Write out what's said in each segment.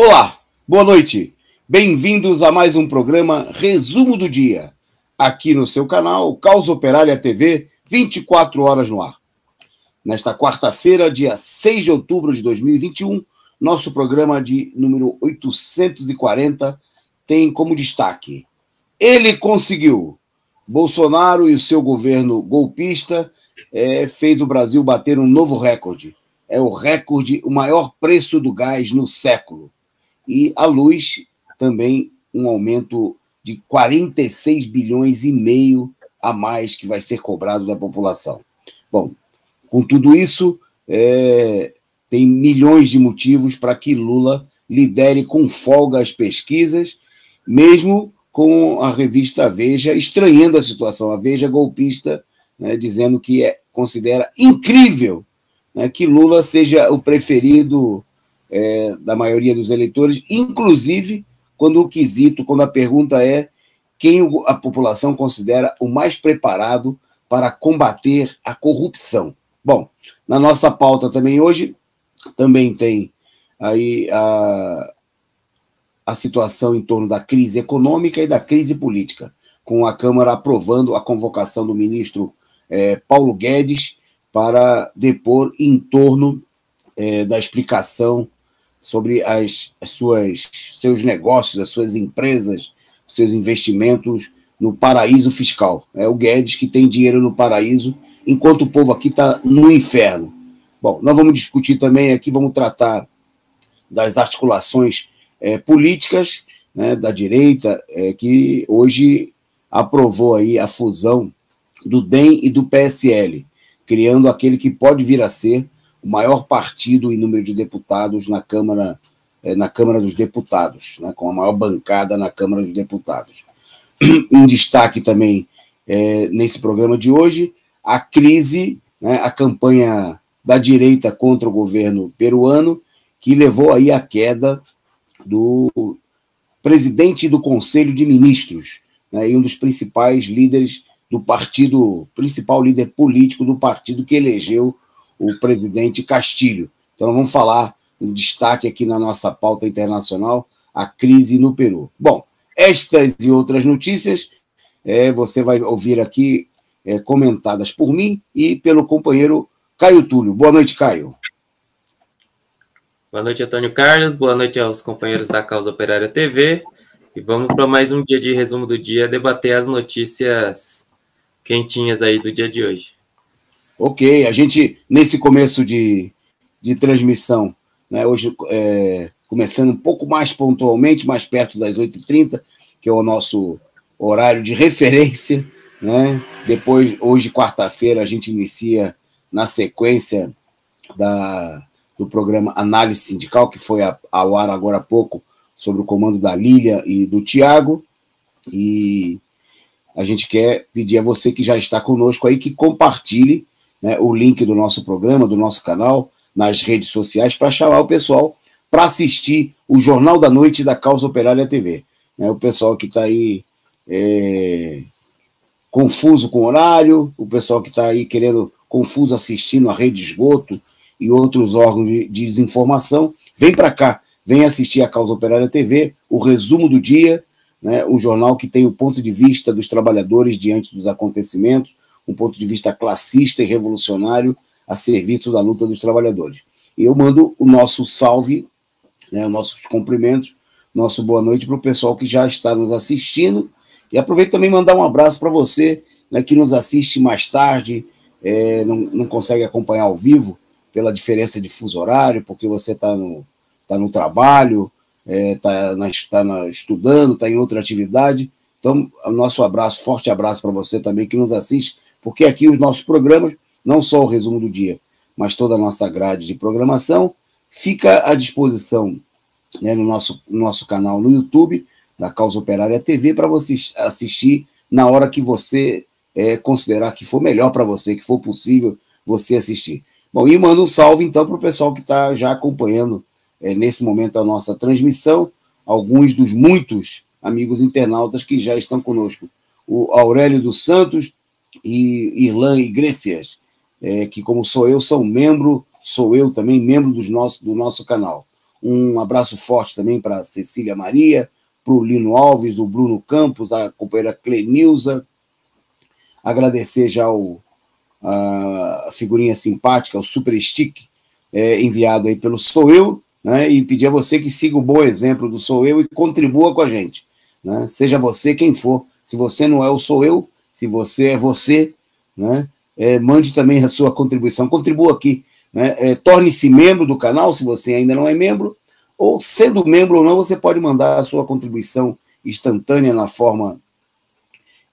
Olá, boa noite. Bem-vindos a mais um programa Resumo do Dia, aqui no seu canal Causa Operária TV, 24 horas no ar. Nesta quarta-feira, dia 6 de outubro de 2021, nosso programa de número 840 tem como destaque: ele conseguiu. Bolsonaro e o seu governo golpista fez o Brasil bater um novo recorde. É o recorde, o maior preço do gás no século. E a luz também um aumento de 46 bilhões e meio a mais que vai ser cobrado da população. Bom, com tudo isso, tem milhões de motivos para que Lula lidere com folga as pesquisas, mesmo com a revista Veja estranhando a situação, a Veja golpista, né, dizendo que considera incrível, né, que Lula seja o preferido da maioria dos eleitores, inclusive quando a pergunta é quem a população considera o mais preparado para combater a corrupção. Bom, na nossa pauta também hoje, também tem aí a situação em torno da crise econômica e da crise política, com a Câmara aprovando a convocação do ministro Paulo Guedes para depor em torno da explicação sobre seus negócios, as suas empresas, seus investimentos no paraíso fiscal. É o Guedes que tem dinheiro no paraíso, enquanto o povo aqui está no inferno. Bom, nós vamos discutir também aqui, vamos tratar das articulações políticas, né, da direita, que hoje aprovou aí a fusão do DEM e do PSL, criando aquele que pode vir a ser o maior partido em número de deputados na Câmara dos Deputados, né, com a maior bancada na Câmara dos Deputados. Em destaque também, nesse programa de hoje, a crise, né, a campanha da direita contra o governo peruano, que levou aí à queda do presidente do Conselho de Ministros, né, e um dos principais líderes do partido, principal líder político do partido que elegeu o presidente Castilho. Então, nós vamos falar um destaque aqui na nossa pauta internacional, a crise no Peru. Bom, estas e outras notícias você vai ouvir aqui comentadas por mim e pelo companheiro Caio Túlio. Boa noite, Caio. Boa noite, Antônio Carlos. Boa noite aos companheiros da Causa Operária TV. E vamos para mais um dia de resumo do dia, debater as notícias quentinhas aí do dia de hoje. Ok, a gente, nesse começo de transmissão, né, hoje começando um pouco mais pontualmente, mais perto das 8h30, que é o nosso horário de referência, né? Depois, hoje, quarta-feira, a gente inicia na sequência do programa Análise Sindical, que foi ao ar agora há pouco, sobre o comando da Lília e do Tiago, e a gente quer pedir a você que já está conosco aí que compartilhe, né, o link do nosso programa, do nosso canal, nas redes sociais, para chamar o pessoal para assistir o Jornal da Noite da Causa Operária TV. Né, o pessoal que está aí confuso com o horário, o pessoal que está aí confuso assistindo a Rede Esgoto e outros órgãos de desinformação, vem para cá, vem assistir a Causa Operária TV, o resumo do dia, né, um jornal que tem o ponto de vista dos trabalhadores diante dos acontecimentos, um ponto de vista classista e revolucionário a serviço da luta dos trabalhadores. E eu mando o nosso salve, né, os nossos cumprimentos, nosso boa noite para o pessoal que já está nos assistindo, e aproveito também mandar um abraço para você, né, que nos assiste mais tarde, não consegue acompanhar ao vivo pela diferença de fuso horário, porque você está no trabalho, está estudando, está em outra atividade. Então, o nosso abraço, forte abraço para você também que nos assiste, porque aqui os nossos programas, não só o resumo do dia, mas toda a nossa grade de programação, fica à disposição, né, no nosso canal no YouTube, da Causa Operária TV, para você assistir na hora que você considerar que for melhor para você, que for possível você assistir. Bom, e mando um salve, então, para o pessoal que está já acompanhando nesse momento a nossa transmissão, alguns dos muitos amigos internautas que já estão conosco. O Aurélio dos Santos e Irlan Iglesias, que como sou eu também membro do nosso canal. Um abraço forte também para a Cecília Maria, para o Lino Alves, o Bruno Campos, a companheira Clenilza. Agradecer já a figurinha simpática, o super stick, enviado aí pelo Sou Eu, né? E pedir a você que siga o bom exemplo do Sou Eu e contribua com a gente, né? Seja você quem for. Se você não é o Sou Eu, se você é você, né? Mande também a sua contribuição. Contribua aqui, né? Torne-se membro do canal, se você ainda não é membro, ou sendo membro ou não, você pode mandar a sua contribuição instantânea na forma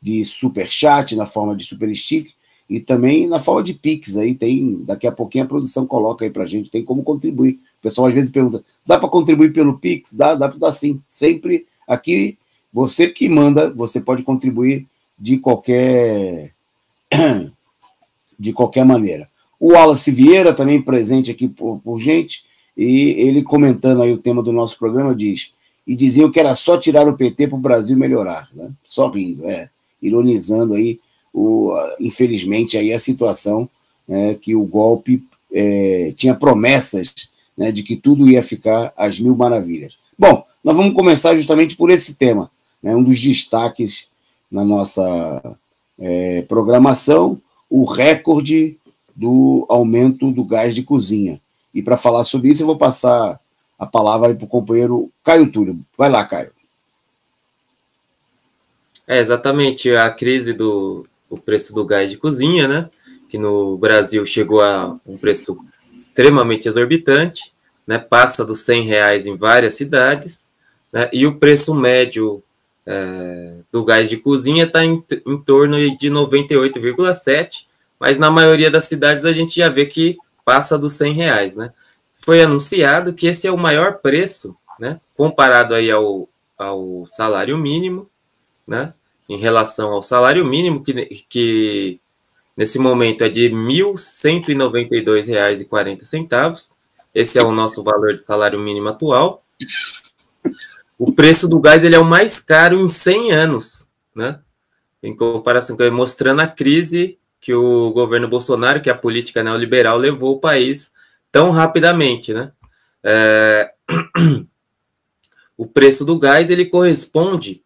de superchat, na forma de super stick, e também na forma de Pix. Aí tem, daqui a pouquinho a produção coloca aí pra gente, tem como contribuir. O pessoal às vezes pergunta, dá para contribuir pelo Pix? Dá para dar sim. Sempre aqui, você que manda, você pode contribuir de qualquer maneira. O Wallace Vieira, também presente aqui por gente, e ele comentando aí o tema do nosso programa, e diziam que era só tirar o PT para o Brasil melhorar, né? Só rindo, ironizando aí, infelizmente, aí a situação, que o golpe tinha promessas, né, de que tudo ia ficar às mil maravilhas. Bom, nós vamos começar justamente por esse tema, né, um dos destaques na nossa programação, o recorde do aumento do gás de cozinha. E para falar sobre isso, eu vou passar a palavra para o companheiro Caio Túlio. Vai lá, Caio. Exatamente, a crise do preço do gás de cozinha, né? Que no Brasil chegou a um preço extremamente exorbitante, né? Passa dos R$ 100 em várias cidades, né? E o preço médio do gás de cozinha está em torno de 98,7, mas na maioria das cidades a gente já vê que passa dos R$ 100, né? Foi anunciado que esse é o maior preço, né? Comparado aí ao salário mínimo, né? Em relação ao salário mínimo, que nesse momento é de R$ 1.192,40. Esse é o nosso valor de salário mínimo atual. O preço do gás ele é o mais caro em 100 anos, né? Em comparação, mostrando a crise que o governo Bolsonaro, que a política neoliberal levou o país tão rapidamente, né? O preço do gás ele corresponde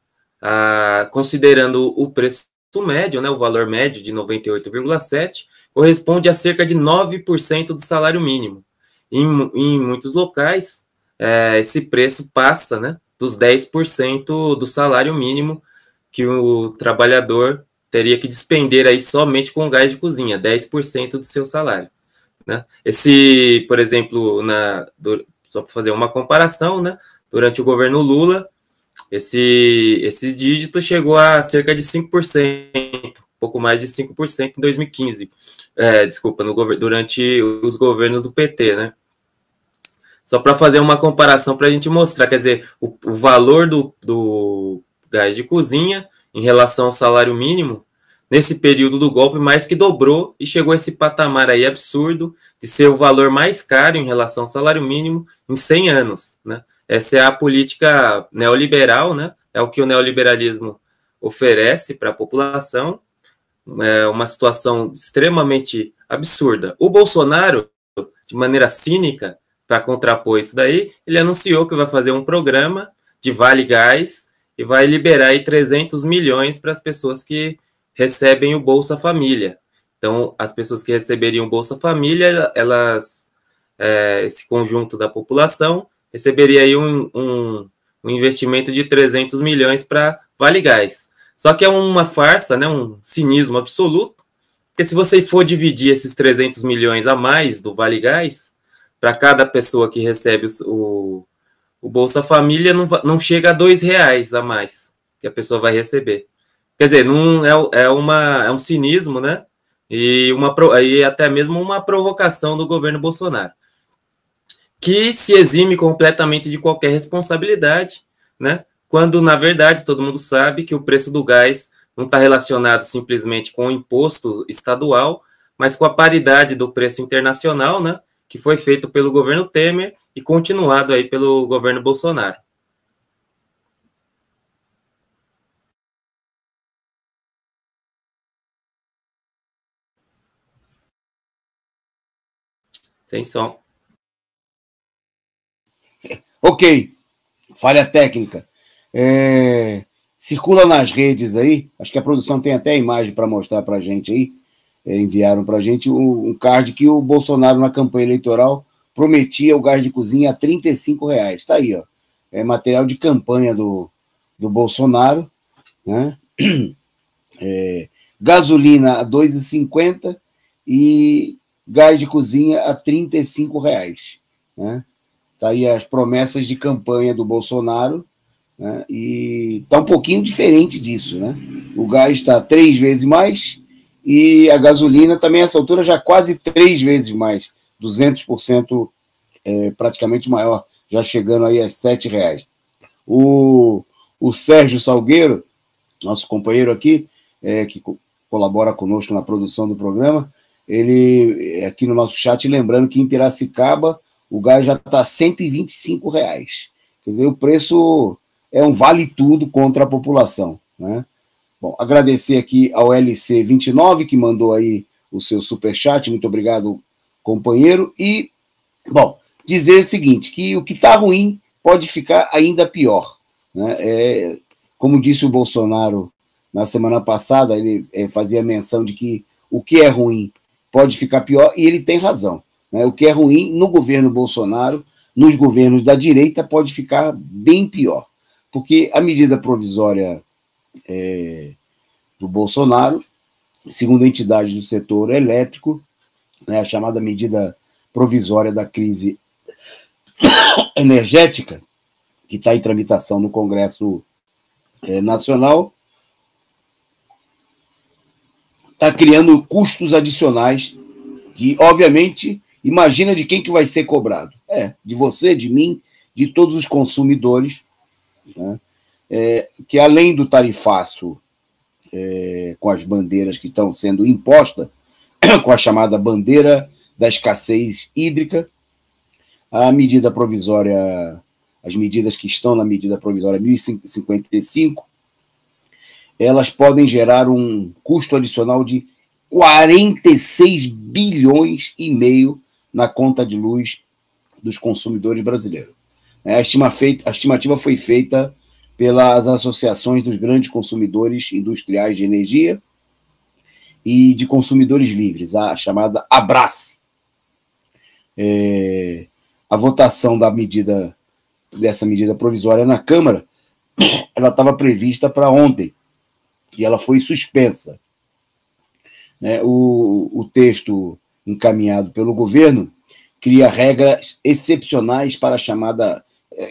considerando o preço médio, né, o valor médio de 98,7, corresponde a cerca de 9% do salário mínimo. Em muitos locais, esse preço passa, né, dos 10% do salário mínimo que o trabalhador teria que despender aí somente com gás de cozinha, 10% do seu salário, né? Por exemplo, só para fazer uma comparação, né, durante o governo Lula, esses dígitos chegou a cerca de 5%, pouco mais de 5% em 2015. Desculpa, durante os governos do PT, né? Só para fazer uma comparação para a gente mostrar, quer dizer, o valor do gás de cozinha em relação ao salário mínimo, nesse período do golpe, mais que dobrou e chegou a esse patamar aí absurdo de ser o valor mais caro em relação ao salário mínimo em 100 anos, né? Essa é a política neoliberal, né? É o que o neoliberalismo oferece para a população, é uma situação extremamente absurda. O Bolsonaro, de maneira cínica, para contrapor isso daí, ele anunciou que vai fazer um programa de Vale Gás e vai liberar aí 300 milhões para as pessoas que recebem o Bolsa Família. Então, as pessoas que receberiam o Bolsa Família, esse conjunto da população, receberia aí um investimento de 300 milhões para Vale Gás. Só que é uma farsa, né, um cinismo absoluto, porque se você for dividir esses 300 milhões a mais do Vale Gás, para cada pessoa que recebe o Bolsa Família, não chega a R$ 2 a mais que a pessoa vai receber. Quer dizer, não é um cinismo, né? E até mesmo uma provocação do governo Bolsonaro, que se exime completamente de qualquer responsabilidade, né? Quando, na verdade, todo mundo sabe que o preço do gás não está relacionado simplesmente com o imposto estadual, mas com a paridade do preço internacional, né? Que foi feito pelo governo Temer e continuado aí pelo governo Bolsonaro. Sem som. Ok, falha técnica. Circula nas redes aí, acho que a produção tem até a imagem para mostrar para a gente aí, enviaram para a gente um card que o Bolsonaro, na campanha eleitoral, prometia o gás de cozinha a R$35. Está aí, ó. É material de campanha do Bolsonaro, né? Gasolina a R$2,50 e gás de cozinha a R$35, né? Tá aí as promessas de campanha do Bolsonaro, né? E está um pouquinho diferente disso, né? O gás está 3 vezes mais e a gasolina também, nessa altura, já quase 3 vezes mais, 200% praticamente maior, já chegando aí a R$7. O Sérgio Salgueiro, nosso companheiro aqui, que colabora conosco na produção do programa, ele, aqui no nosso chat, lembrando que em Piracicaba o gás já está R$125. Quer dizer, o preço é um vale-tudo contra a população, né? Bom, agradecer aqui ao LC29, que mandou aí o seu superchat, muito obrigado, companheiro, e, bom, dizer o seguinte, que o que está ruim pode ficar ainda pior, né? Como disse o Bolsonaro na semana passada, ele fazia menção de que o que é ruim pode ficar pior, e ele tem razão, né? O que é ruim no governo Bolsonaro, nos governos da direita, pode ficar bem pior, porque a medida provisória do Bolsonaro, segundo a entidade do setor elétrico, né, a chamada medida provisória da crise energética, que está em tramitação no Congresso Nacional, está criando custos adicionais que, obviamente, imagina de quem que vai ser cobrado. De você, de mim, de todos os consumidores, né? Que além do tarifaço com as bandeiras que estão sendo impostas, com a chamada bandeira da escassez hídrica, a medida provisória, as medidas que estão na medida provisória 1055, elas podem gerar um custo adicional de 46,5 bilhões na conta de luz dos consumidores brasileiros. A estimativa foi feita pelas associações dos grandes consumidores industriais de energia e de consumidores livres, a chamada Abrace. A votação dessa medida provisória na Câmara, ela estava prevista para ontem, e ela foi suspensa. O texto encaminhado pelo governo cria regras excepcionais para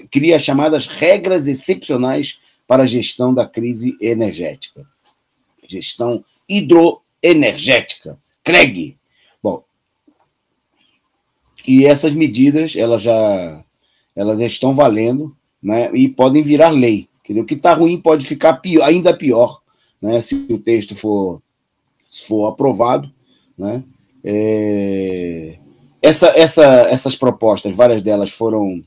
cria chamadas regras excepcionais para a gestão da crise energética. Gestão hidroenergética, CREG. Bom, e essas medidas, elas já estão valendo, né, e podem virar lei. Quer dizer, o que está ruim pode ficar ainda pior, né, se o texto for aprovado, né? Essas propostas, várias delas foram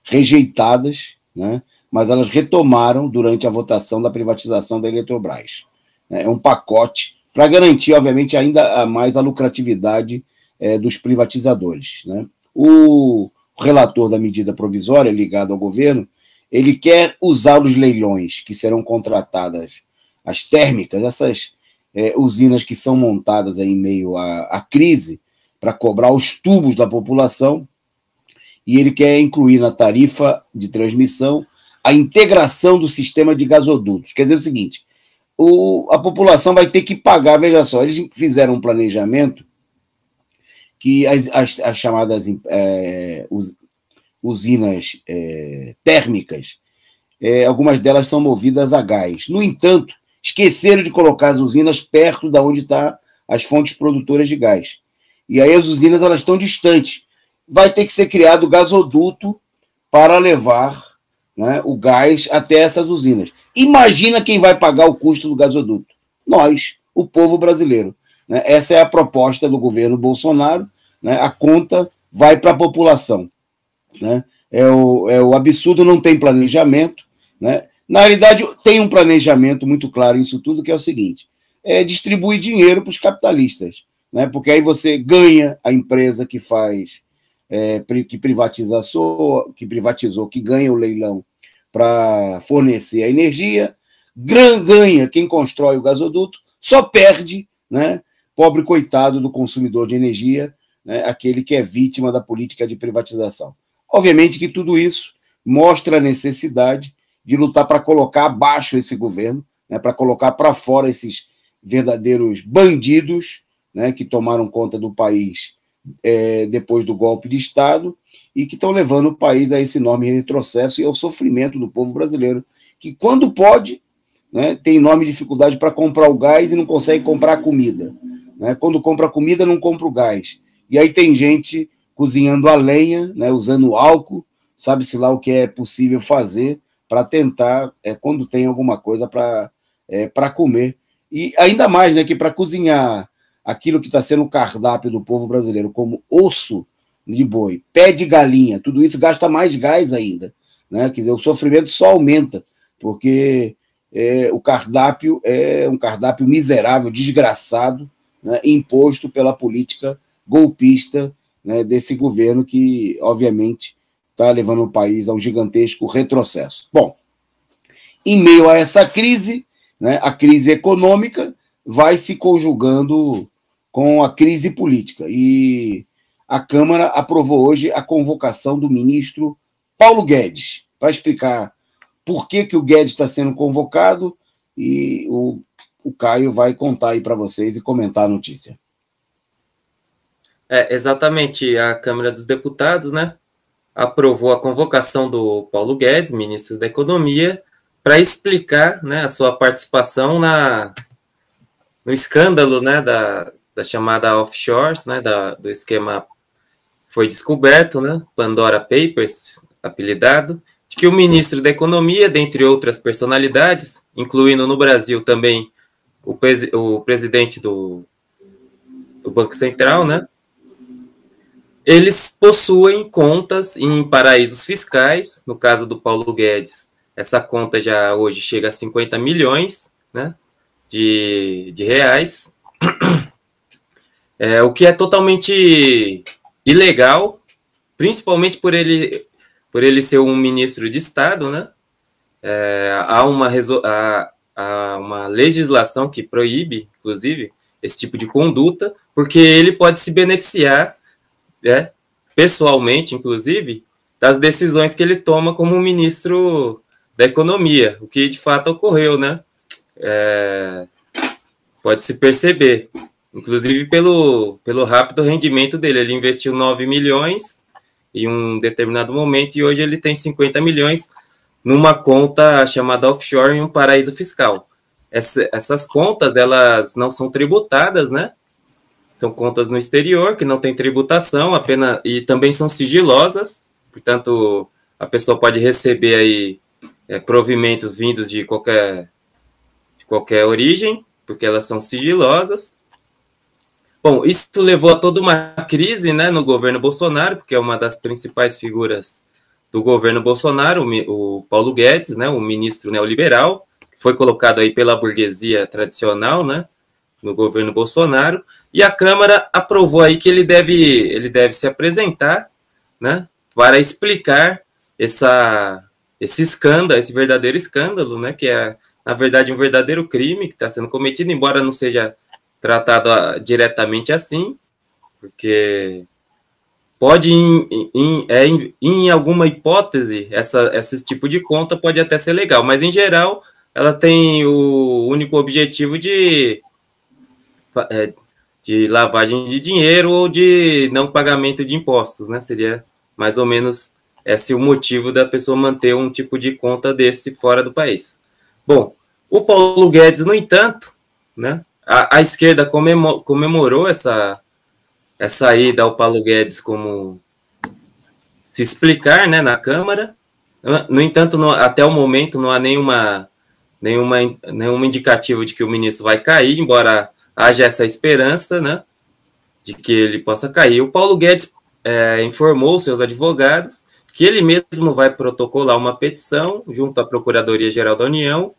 rejeitadas, né? Mas elas retomaram durante a votação da privatização da Eletrobras. É um pacote para garantir, obviamente, ainda mais a lucratividade dos privatizadores, né? O relator da medida provisória, ligado ao governo, ele quer usar os leilões que serão contratadas, as térmicas, essas usinas que são montadas aí em meio à crise, para cobrar os tubos da população, e ele quer incluir na tarifa de transmissão a integração do sistema de gasodutos. Quer dizer o seguinte, a população vai ter que pagar, veja só, eles fizeram um planejamento que as chamadas usinas térmicas, algumas delas são movidas a gás. No entanto, esqueceram de colocar as usinas perto de onde estão as fontes produtoras de gás. E aí as usinas elas estão distantes. Vai ter que ser criado gasoduto para levar, né, o gás até essas usinas. Imagina quem vai pagar o custo do gasoduto. Nós, o povo brasileiro, né? Essa é a proposta do governo Bolsonaro, né? A conta vai para a população, né? O absurdo, não tem planejamento, né? Na realidade, tem um planejamento muito claro nisso tudo, que é o seguinte: distribui dinheiro para os capitalistas, né? Porque aí você ganha a empresa que faz que privatizou, que ganha o leilão para fornecer a energia, ganha quem constrói o gasoduto, só perde, né, pobre coitado do consumidor de energia, né, aquele que é vítima da política de privatização. Obviamente que tudo isso mostra a necessidade de lutar para colocar abaixo esse governo, né, para colocar para fora esses verdadeiros bandidos, né, que tomaram conta do país depois do golpe de Estado e que estão levando o país a esse enorme retrocesso e ao sofrimento do povo brasileiro, que quando pode, né, tem enorme dificuldade para comprar o gás e não consegue comprar a comida. Né? Quando compra a comida, não compra o gás. E aí tem gente cozinhando a lenha, né, usando álcool, sabe-se lá o que é possível fazer para tentar, quando tem alguma coisa para comer. E ainda mais, né, que para cozinhar aquilo que está sendo o cardápio do povo brasileiro, como osso de boi, pé de galinha, tudo isso gasta mais gás ainda. Né? Quer dizer, o sofrimento só aumenta, porque o cardápio é um cardápio miserável, desgraçado, né, imposto pela política golpista, né, desse governo que, obviamente, está levando o país a um gigantesco retrocesso. Bom, em meio a essa crise, né, a crise econômica vai se conjugando com a crise política. E a Câmara aprovou hoje a convocação do ministro Paulo Guedes, para explicar por que o Guedes está sendo convocado, e o Caio vai contar aí para vocês e comentar a notícia. Exatamente, a Câmara dos Deputados, né, aprovou a convocação do Paulo Guedes, ministro da Economia, para explicar, né, a sua participação no escândalo, né, da chamada offshores, né, do esquema foi descoberto, né, Pandora Papers, apelidado, de que o ministro da Economia, dentre outras personalidades, incluindo no Brasil também o presidente do Banco Central, né, eles possuem contas em paraísos fiscais. No caso do Paulo Guedes, essa conta já hoje chega a 50 milhões, né, de reais, o que é totalmente ilegal, principalmente por ele ser um ministro de Estado, né? Há uma legislação que proíbe, inclusive, esse tipo de conduta, porque ele pode se beneficiar, pessoalmente, inclusive, das decisões que ele toma como ministro da Economia, o que de fato ocorreu, né? Pode-se perceber, inclusive pelo rápido rendimento dele. Ele investiu 9 milhões em um determinado momento e hoje ele tem 50 milhões numa conta chamada offshore em um paraíso fiscal. Essas contas, elas não são tributadas, né? São contas no exterior, que não tem tributação, apenas, e também são sigilosas, portanto, a pessoa pode receber aí provimentos vindos de qualquer origem, porque elas são sigilosas. Bom, isso levou a toda uma crise, né, no governo Bolsonaro, porque é uma das principais figuras do governo Bolsonaro, o Paulo Guedes, né, o ministro neoliberal, foi colocado aí pela burguesia tradicional, né, no governo Bolsonaro, e a Câmara aprovou aí que ele deve se apresentar, né, para explicar esse escândalo, esse verdadeiro escândalo, né, que é, na verdade, um verdadeiro crime que está sendo cometido, embora não seja tratado diretamente assim, porque pode, em alguma hipótese, esse tipo de conta pode até ser legal, mas, em geral, ela tem o único objetivo de lavagem de dinheiro ou de não pagamento de impostos, né? Seria mais ou menos esse o motivo da pessoa manter um tipo de conta desse fora do país. Bom, o Paulo Guedes, no entanto, né, a esquerda comemorou essa ida ao Paulo Guedes como se explicar, né, na Câmara. No entanto, até o momento não há nenhuma indicativa de que o ministro vai cair, embora haja essa esperança, né, de que ele possa cair. O Paulo Guedes informou seus advogados que ele mesmo vai protocolar uma petição junto à Procuradoria-Geral da União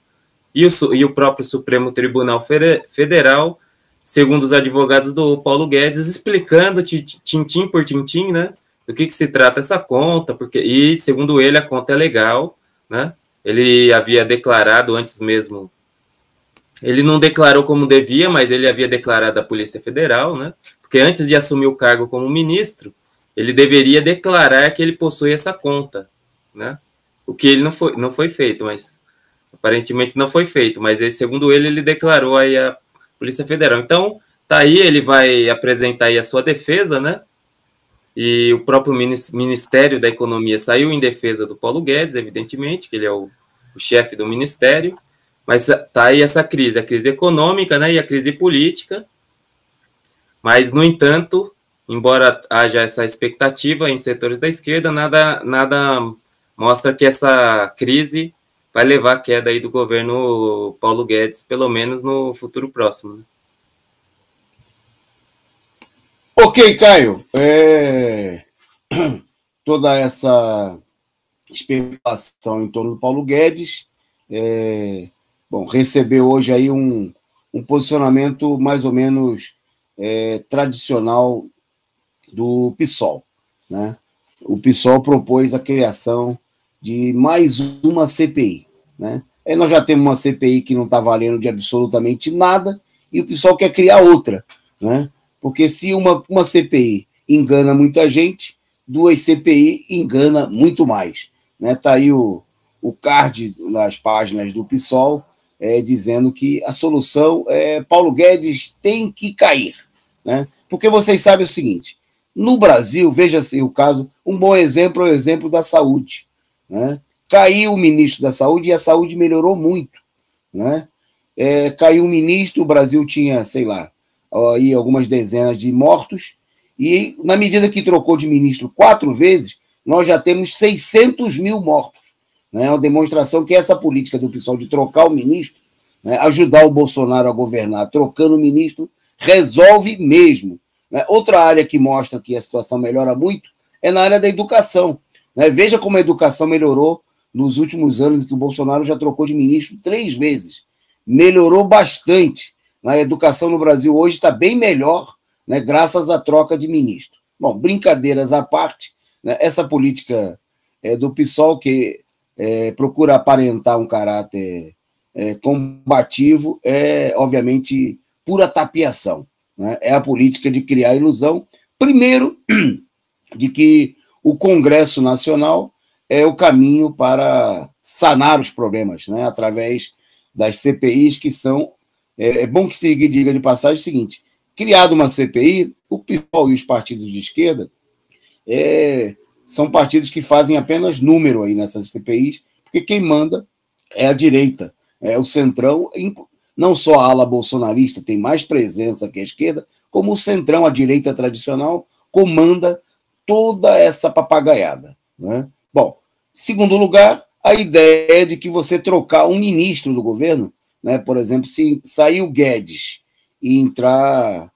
e o próprio Supremo Tribunal Federal, segundo os advogados do Paulo Guedes, explicando tintim por tintim, né, do que se trata essa conta, porque, e, segundo ele, a conta é legal, né? Ele havia declarado antes mesmo, ele não declarou como devia, mas ele havia declarado à Polícia Federal, né? Porque antes de assumir o cargo como ministro, ele deveria declarar que ele possui essa conta, né? O que ele não foi feito, mas aparentemente não foi feito, mas segundo ele declarou aí a Polícia Federal. Então, tá aí, ele vai apresentar aí a sua defesa, né? E o próprio Ministério da Economia saiu em defesa do Paulo Guedes, evidentemente, que ele é o chefe do ministério, mas tá aí essa crise, a crise econômica, né, e a crise política. Mas, no entanto, embora haja essa expectativa em setores da esquerda, nada mostra que essa crise vai levar à queda aí do governo Paulo Guedes, pelo menos no futuro próximo. Ok, Caio. Toda essa especulação em torno do Paulo Guedes, recebeu hoje aí um posicionamento mais ou menos tradicional do PSOL, né? O PSOL propôs a criação de mais uma CPI, né? Aí nós já temos uma CPI que não está valendo de absolutamente nada e o PSOL quer criar outra, né? Porque se uma CPI engana muita gente, 2 CPI engana muito mais, né? Está aí o card nas páginas do PSOL dizendo que a solução é Paulo Guedes tem que cair, né? Porque vocês sabem o seguinte, no Brasil, veja-se o caso, um bom exemplo é o exemplo da saúde, né? Caiu o ministro da saúde e a saúde melhorou muito, né? Caiu o ministro, o Brasil tinha, sei lá, aí algumas dezenas de mortos, e na medida que trocou de ministro 4 vezes, nós já temos 600 mil mortos, né? É uma demonstração que essa política do PSOL de trocar o ministro, né, ajudar o Bolsonaro a governar, trocando o ministro, resolve mesmo, né? Outra área que mostra que a situação melhora muito é na área da educação, né? Veja como a educação melhorou nos últimos anos, que o Bolsonaro já trocou de ministro 3 vezes. Melhorou bastante. A educação no Brasil hoje está bem melhor, né, graças à troca de ministro. Bom, brincadeiras à parte, né, essa política do PSOL que procura aparentar um caráter combativo é, obviamente, pura tapiação, né? É a política de criar ilusão, primeiro, de que o Congresso Nacional é o caminho para sanar os problemas, né, através das CPIs que são... É bom que se diga de passagem o seguinte, criado uma CPI, o PSOL e os partidos de esquerda são partidos que fazem apenas número aí nessas CPIs, porque quem manda é a direita, o centrão, não só a ala bolsonarista tem mais presença que a esquerda, como o centrão, a direita tradicional, comanda toda essa papagaiada, né? Bom, segundo lugar, a ideia de que você trocar um ministro do governo, né, por exemplo, se sair o Guedes e entrar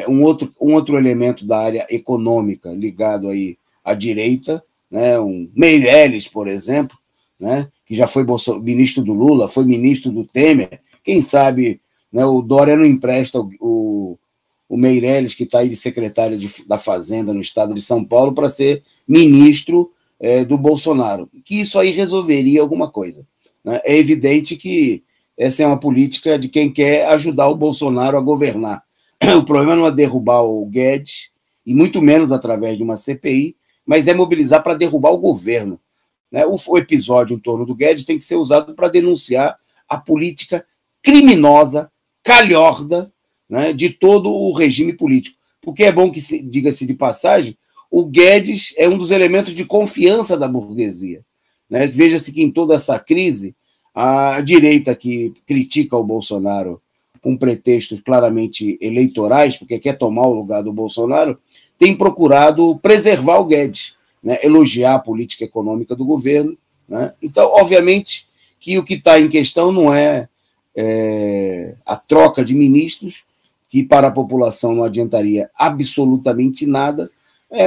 um outro elemento da área econômica ligado aí à direita, né, um Meirelles, por exemplo, né, que já foi ministro do Lula, foi ministro do Temer, quem sabe, né, o Dória não empresta o Meirelles, que está aí de secretário da Fazenda no estado de São Paulo, para ser ministro do Bolsonaro, que isso aí resolveria alguma coisa, né? É evidente que essa é uma política de quem quer ajudar o Bolsonaro a governar. O problema não é derrubar o Guedes, e muito menos através de uma CPI, mas é mobilizar para derrubar o governo, né? O episódio em torno do Guedes tem que ser usado para denunciar a política criminosa, calhorda, né, de todo o regime político. Porque é bom que, diga-se de passagem, o Guedes é um dos elementos de confiança da burguesia, né? Veja-se que em toda essa crise, a direita que critica o Bolsonaro com pretextos claramente eleitorais, porque quer tomar o lugar do Bolsonaro, tem procurado preservar o Guedes, né? Elogiar a política econômica do governo, né? Então, obviamente, que o que está em questão não é a troca de ministros, que para a população não adiantaria absolutamente nada,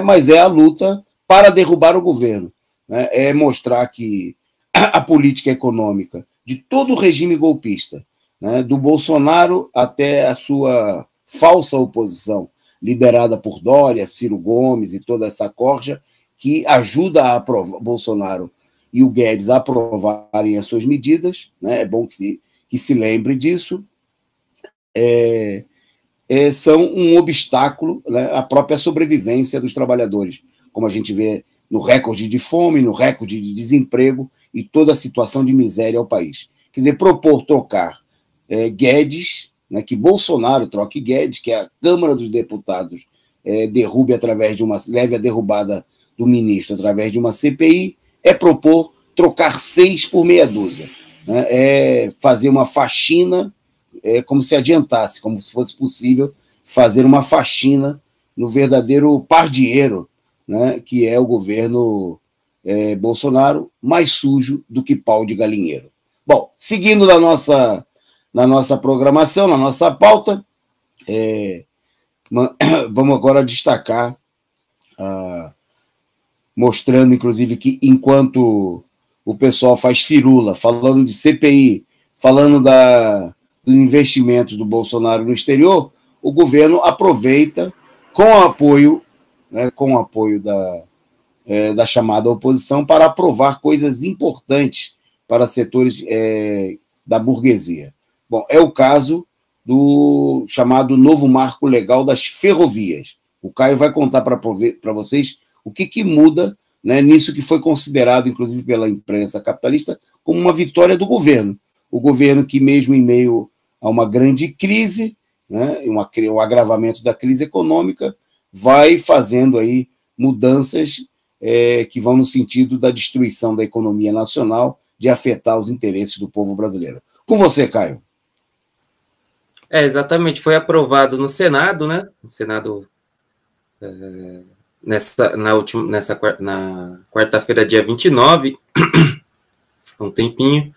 mas é a luta para derrubar o governo, né? É mostrar que a política econômica de todo o regime golpista, né, do Bolsonaro até a sua falsa oposição, liderada por Dória, Ciro Gomes e toda essa corja, que ajuda a aprovar, Bolsonaro e o Guedes a aprovarem as suas medidas, né? É bom que se lembre disso, são um obstáculo, né, à própria sobrevivência dos trabalhadores, como a gente vê no recorde de fome, no recorde de desemprego e toda a situação de miséria ao país. Quer dizer, propor trocar Guedes, né, que Bolsonaro troque Guedes, que a Câmara dos Deputados leve a derrubada do ministro através de uma CPI, é propor trocar 6 por meia dúzia, né, é fazer uma faxina, como se adiantasse, como se fosse possível fazer uma faxina no verdadeiro pardieiro, né, que é o governo Bolsonaro, mais sujo do que pau de galinheiro. Bom, seguindo na nossa programação, na nossa pauta, vamos agora destacar, mostrando, inclusive, que enquanto o pessoal faz firula, falando de CPI, falando dos investimentos do Bolsonaro no exterior, o governo aproveita, com o apoio da chamada oposição, para aprovar coisas importantes para setores da burguesia. Bom, é o caso do chamado novo marco legal das ferrovias. O Caio vai contar para vocês o que muda, né, nisso que foi considerado, inclusive pela imprensa capitalista, como uma vitória do governo. O governo que, mesmo em meio a uma grande crise, né, um agravamento da crise econômica, vai fazendo aí mudanças que vão no sentido da destruição da economia nacional, de afetar os interesses do povo brasileiro. Com você, Caio. Exatamente, foi aprovado no Senado, né? No Senado, na quarta-feira, dia 29, um tempinho,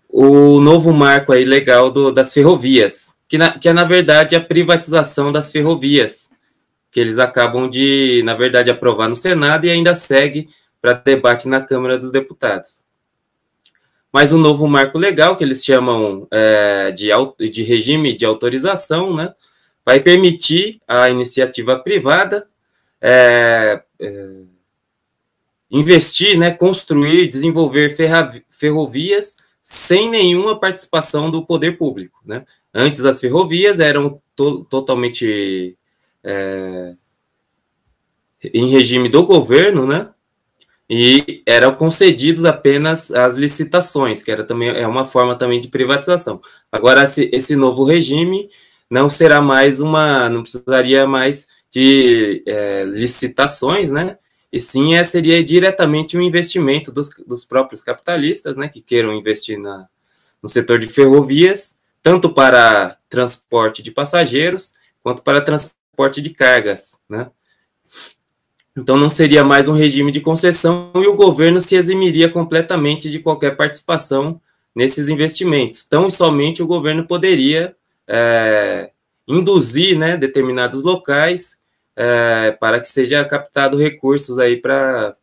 o novo marco aí legal das ferrovias, que é, na verdade, a privatização das ferrovias, que eles acabam de, na verdade, aprovar no Senado e ainda segue para debate na Câmara dos Deputados. Mas o novo marco legal, que eles chamam de regime de autorização, né, vai permitir à iniciativa privada investir, né, construir, desenvolver ferrovias sem nenhuma participação do poder público, né? Antes, as ferrovias eram totalmente em regime do governo, né? E eram concedidos apenas as licitações, que é uma forma também de privatização. Agora, esse novo regime não será mais não precisaria mais de licitações, né? E sim, seria diretamente um investimento dos próprios capitalistas, né, que queiram investir no setor de ferrovias, tanto para transporte de passageiros, quanto para transporte de cargas, né? Então, não seria mais um regime de concessão e o governo se eximiria completamente de qualquer participação nesses investimentos. Tão e somente o governo poderia induzir, né, determinados locais para que seja captado recursos aí pela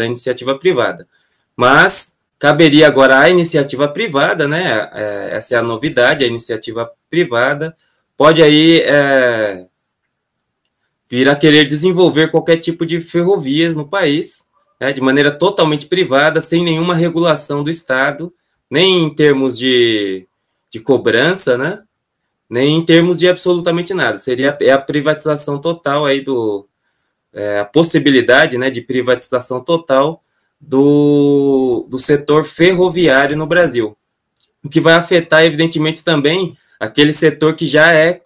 iniciativa privada. Mas caberia agora à iniciativa privada, né? Essa é a novidade, a iniciativa privada pode aí vir a querer desenvolver qualquer tipo de ferrovias no país, né, de maneira totalmente privada, sem nenhuma regulação do Estado, nem em termos de cobrança, né, nem em termos de absolutamente nada. Seria a privatização total aí a possibilidade, né, de privatização total do setor ferroviário no Brasil, o que vai afetar, evidentemente, também aquele setor que já é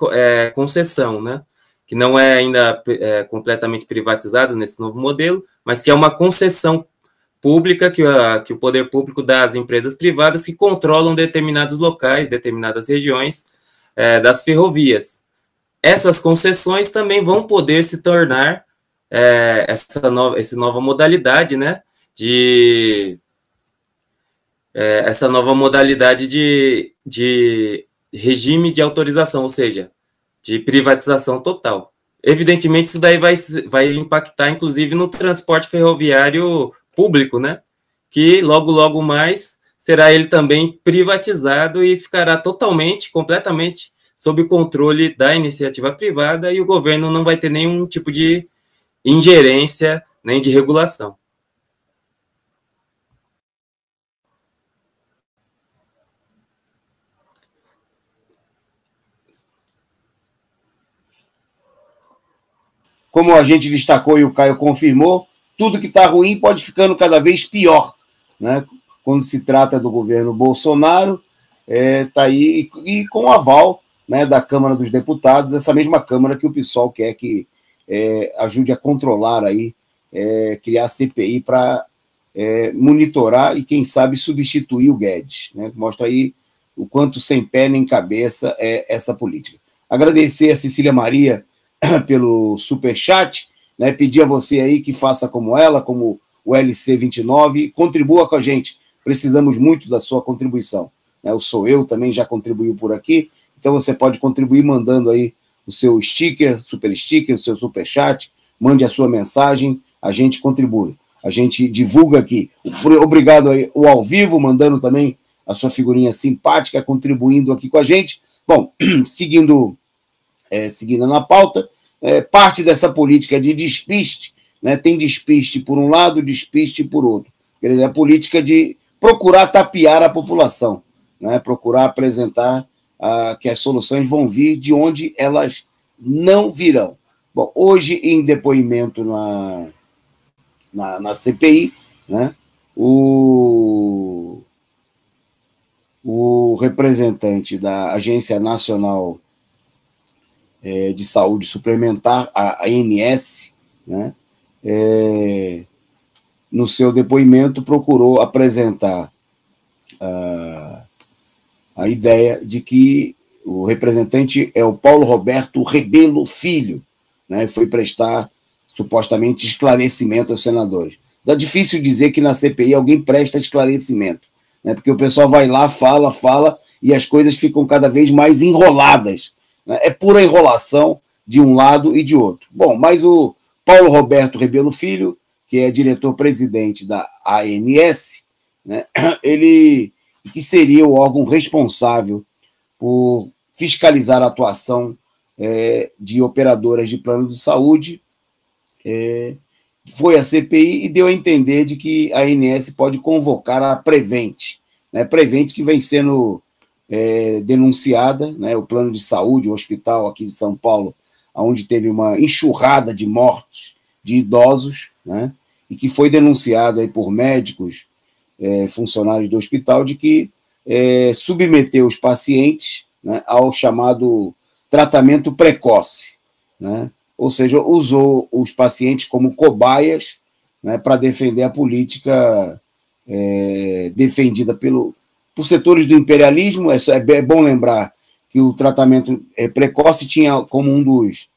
concessão, né, que não é ainda completamente privatizado nesse novo modelo, mas que é uma concessão pública que o poder público dá às empresas privadas que controlam determinados locais, determinadas regiões das ferrovias. Essas concessões também vão poder se tornar essa nova modalidade, né, essa nova modalidade de regime de autorização, ou seja, de privatização total. Evidentemente, isso daí vai impactar, inclusive, no transporte ferroviário público, né? Que logo mais será ele também privatizado e ficará completamente sob o controle da iniciativa privada e o governo não vai ter nenhum tipo de ingerência nem de regulação. Como a gente destacou e o Caio confirmou, tudo que está ruim pode ficando cada vez pior, né? Quando se trata do governo Bolsonaro, está aí, e com o aval, né, da Câmara dos Deputados, essa mesma Câmara que o PSOL quer que ajude a controlar aí, criar a CPI para monitorar e, quem sabe, substituir o Guedes, né? Mostra aí o quanto sem pé nem cabeça é essa política. Agradecer a Cecília Maria pelo superchat, né? Pedir a você aí que faça como ela, como o LC29, contribua com a gente, precisamos muito da sua contribuição, né? O Sou Eu também já contribuiu por aqui, então você pode contribuir mandando aí o seu sticker, super sticker, o seu superchat, mande a sua mensagem, a gente contribui, a gente divulga aqui. Obrigado aí, o ao vivo, mandando também a sua figurinha simpática, contribuindo aqui com a gente. Bom, seguindo na pauta, parte dessa política de despiste, né, tem despiste por um lado, despiste por outro. Quer dizer, a política de procurar tapear a população, né, procurar apresentar que as soluções vão vir de onde elas não virão. Bom, hoje, em depoimento na CPI, né, o representante da Agência Nacional de Saúde Suplementar, a ANS, né, no seu depoimento, procurou apresentar a ideia de que o representante é o Paulo Roberto Rebelo Filho, né, foi prestar, supostamente, esclarecimento aos senadores. Dá difícil dizer que na CPI alguém presta esclarecimento, né, porque o pessoal vai lá, fala, e as coisas ficam cada vez mais enroladas. É pura enrolação de um lado e de outro. Bom, mas o Paulo Roberto Rebelo Filho, que é diretor-presidente da ANS, né, ele que seria o órgão responsável por fiscalizar a atuação de operadoras de plano de saúde, foi à CPI e deu a entender de que a ANS pode convocar a Prevent, né, Prevent que vem sendo denunciada, né, o plano de saúde, o hospital aqui de São Paulo, onde teve uma enxurrada de mortes de idosos, né, e que foi denunciado aí por médicos, funcionários do hospital, de que submeteu os pacientes, né, ao chamado tratamento precoce, né, ou seja, usou os pacientes como cobaias, né, para defender a política defendida por setores do imperialismo. É bom lembrar que o tratamento precoce tinha como um dos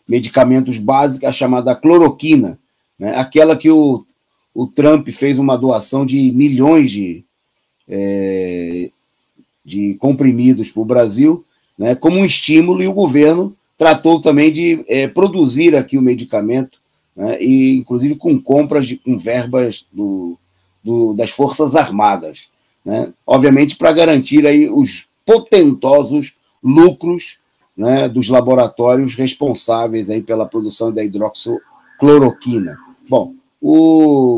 medicamentos básicos a chamada cloroquina, né? Aquela que o Trump fez uma doação de milhões de comprimidos para o Brasil, né, como um estímulo, e o governo tratou também de produzir aqui o medicamento, né, e inclusive com compras, com verbas das Forças Armadas, né, obviamente para garantir aí os potentosos lucros, né, dos laboratórios responsáveis aí pela produção da hidroxicloroquina. Bom,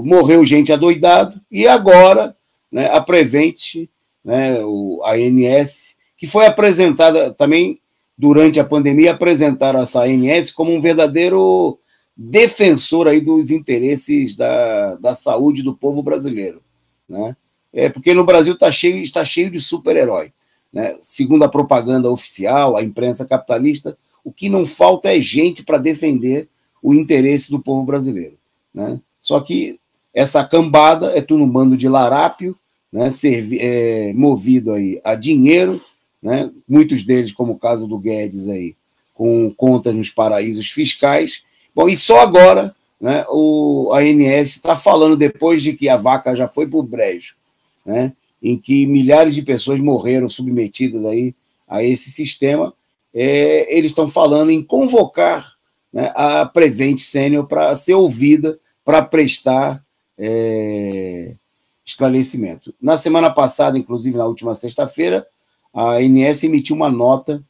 morreu gente adoidado, e agora, né, a Prevent, né, a ANS, que foi apresentada também durante a pandemia, apresentaram essa ANS como um verdadeiro defensor aí dos interesses da saúde do povo brasileiro, né? Porque no Brasil está cheio de super-herói, né? Segundo a propaganda oficial, a imprensa capitalista, o que não falta é gente para defender o interesse do povo brasileiro, né? Só que essa cambada é tudo um bando de larápio, né? Movido aí a dinheiro, né? Muitos deles, como o caso do Guedes, aí, com contas nos paraísos fiscais. Bom, e só agora, né, a ANS está falando, depois de que a vaca já foi para o brejo, né, em que milhares de pessoas morreram submetidas aí a esse sistema, eles estão falando em convocar, né, a Prevent Senior para ser ouvida, para prestar esclarecimento. Na semana passada, inclusive na última sexta-feira, a ANS emitiu uma nota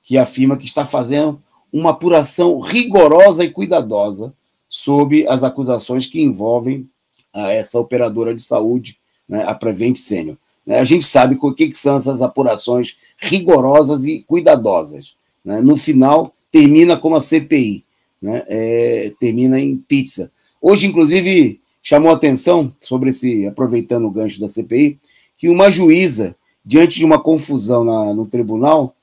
que afirma que está fazendo uma apuração rigorosa e cuidadosa sobre as acusações que envolvem essa operadora de saúde, né, a Prevent Senior. A gente sabe o que são essas apurações rigorosas e cuidadosas, né? No final, termina como a CPI, né? Termina em pizza. Hoje, inclusive, chamou a atenção sobre aproveitando o gancho da CPI, que uma juíza, diante de uma confusão no tribunal,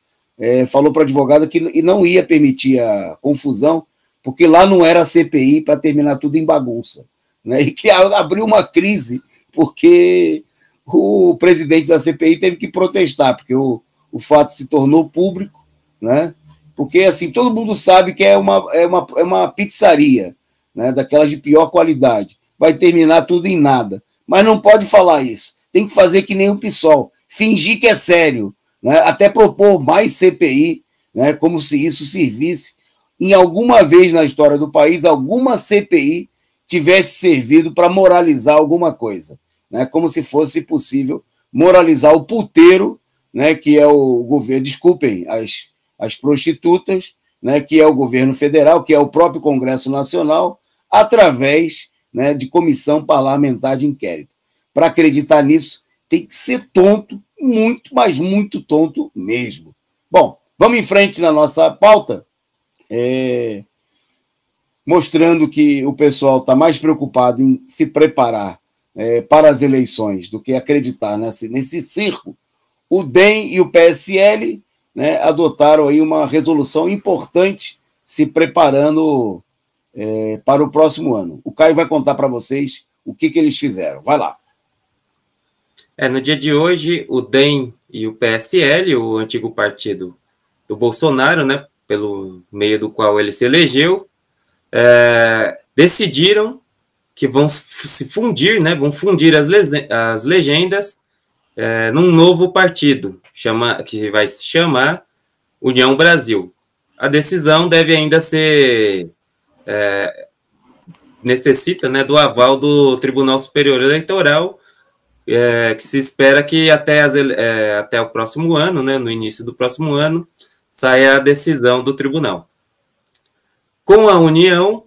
falou para a advogada que não ia permitir a confusão, porque lá não era a CPI para terminar tudo em bagunça, né? E que abriu uma crise, porque o presidente da CPI teve que protestar, porque o fato se tornou público, né? Porque, assim, todo mundo sabe que é uma pizzaria, né? Daquelas de pior qualidade. Vai terminar tudo em nada. Mas não pode falar isso. Tem que fazer que nem o PSOL. Fingir que é sério, né? Até propor mais CPI, né? Como se isso servisse. Em alguma vez na história do país, alguma CPI tivesse servido para moralizar alguma coisa, né? Como se fosse possível moralizar o puteiro, né? Que é o governo, desculpem, as prostitutas, né? Que é o governo federal, que é o próprio Congresso Nacional, através, né, de comissão parlamentar de inquérito. Para acreditar nisso, tem que ser tonto, muito, mas muito tonto mesmo. Bom, vamos em frente na nossa pauta, mostrando que o pessoal está mais preocupado em se preparar para as eleições do que acreditar nesse circo. O DEM e o PSL, né, adotaram aí uma resolução importante, se preparando para o próximo ano. O Caio vai contar para vocês o que eles fizeram. Vai lá. No dia de hoje, o DEM e o PSL, o antigo partido do Bolsonaro, né, pelo meio do qual ele se elegeu, decidiram que vão se fundir, né, vão fundir as legendas num novo partido, que vai se chamar União Brasil. A decisão deve ainda ser... necessita, né, do aval do Tribunal Superior Eleitoral, que se espera que até o próximo ano, né, no início do próximo ano, saia a decisão do tribunal. Com a União,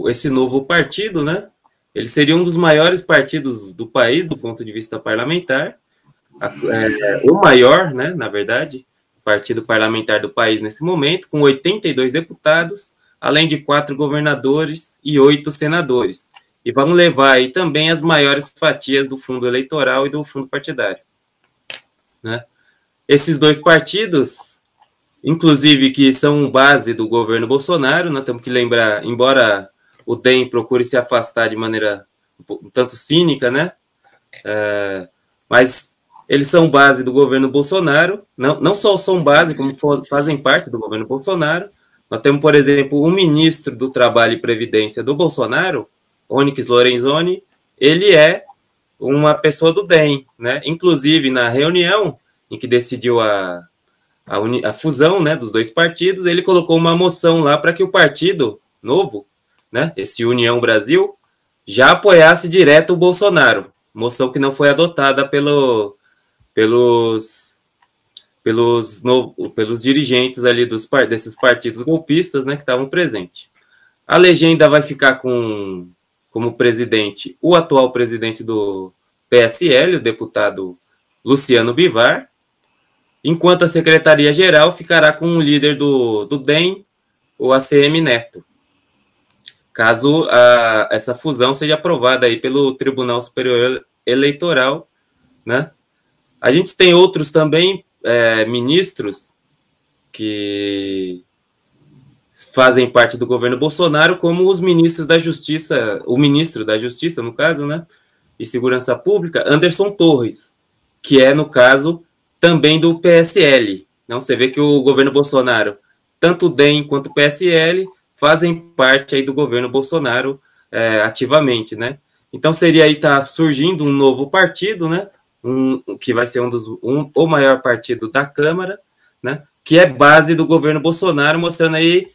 esse novo partido, né, ele seria um dos maiores partidos do país, do ponto de vista parlamentar, o maior, né, na verdade, partido parlamentar do país nesse momento, com 82 deputados, além de 4 governadores e 8 senadores. E vão levar aí também as maiores fatias do fundo eleitoral e do fundo partidário, né? Esses dois partidos, inclusive, que são base do governo Bolsonaro, nós temos que lembrar, embora o DEM procure se afastar de maneira um tanto cínica, né? Mas eles são base do governo Bolsonaro, não só são base, como fazem parte do governo Bolsonaro. Nós temos, por exemplo, o ministro do Trabalho e Previdência do Bolsonaro, Onyx Lorenzoni, ele é uma pessoa do DEM, né? Inclusive, na reunião em que decidiu a fusão, né, dos dois partidos, ele colocou uma moção lá para que o partido novo, né, esse União Brasil, já apoiasse direto o Bolsonaro. Moção que não foi adotada pelos dirigentes ali desses partidos golpistas, né, que estavam presentes. A legenda vai ficar como presidente o atual presidente do PSL, o deputado Luciano Bivar, enquanto a secretaria-geral ficará com o líder do DEM, o ACM Neto, caso essa fusão seja aprovada aí pelo Tribunal Superior Eleitoral, né? A gente tem outros também ministros que fazem parte do governo Bolsonaro, como os ministros da Justiça, o ministro da Justiça, no caso, né, e Segurança Pública, Anderson Torres, que é, no caso, também do PSL. Então, você vê que o governo Bolsonaro, tanto o DEM quanto o PSL, fazem parte aí do governo Bolsonaro ativamente, né? Então, seria aí tá surgindo um novo partido, né, que vai ser o maior partido da Câmara, né, que é base do governo Bolsonaro, mostrando aí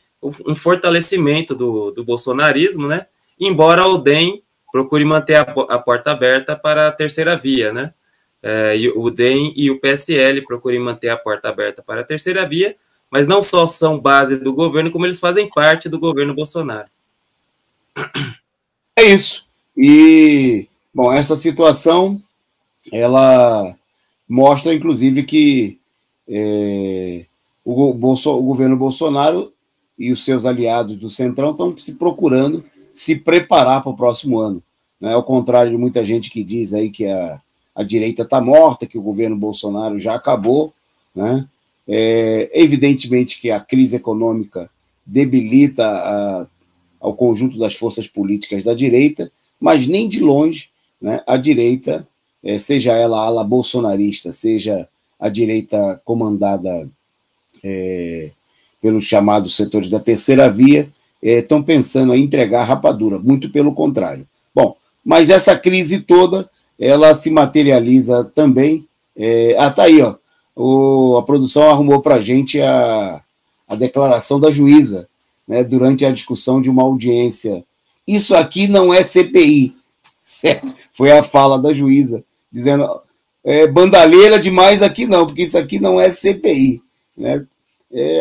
um fortalecimento do bolsonarismo, né, embora o DEM procure manter a porta aberta para a terceira via, né. e o DEM e o PSL procurem manter a porta aberta para a terceira via, mas não só são base do governo, como eles fazem parte do governo Bolsonaro. É isso. E, bom, essa situação, ela mostra, inclusive, que o governo Bolsonaro e os seus aliados do Centrão estão se procurando se preparar para o próximo ano. Né? Ao contrário de muita gente que diz aí que a direita está morta, que o governo Bolsonaro já acabou, né? Evidentemente que a crise econômica debilita ao conjunto das forças políticas da direita, mas nem de longe, né, a direita, seja ela a ala bolsonarista, seja a direita comandada pelos chamados setores da terceira via, estão pensando em entregar rapadura, muito pelo contrário. Bom, mas essa crise toda, ela se materializa também. Tá aí, ó, a produção arrumou para a gente a declaração da juíza, né, durante a discussão de uma audiência. Isso aqui não é CPI, certo? Foi a fala da juíza, dizendo bandalheira demais aqui não, porque isso aqui não é CPI. Né?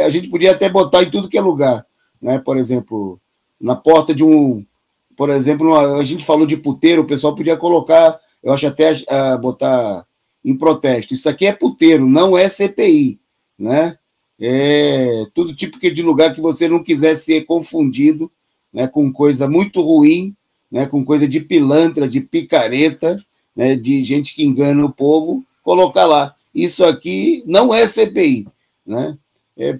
A gente podia até botar em tudo que é lugar. Né? Por exemplo, na porta de um... Por exemplo, a gente falou de puteiro, o pessoal podia colocar, eu acho até botar em protesto. Isso aqui é puteiro, não é CPI. Né? Tudo tipo de lugar que você não quiser ser confundido, né, com coisa muito ruim, né, com coisa de pilantra, de picareta, né, de gente que engana o povo, colocar lá. Isso aqui não é CPI. Né?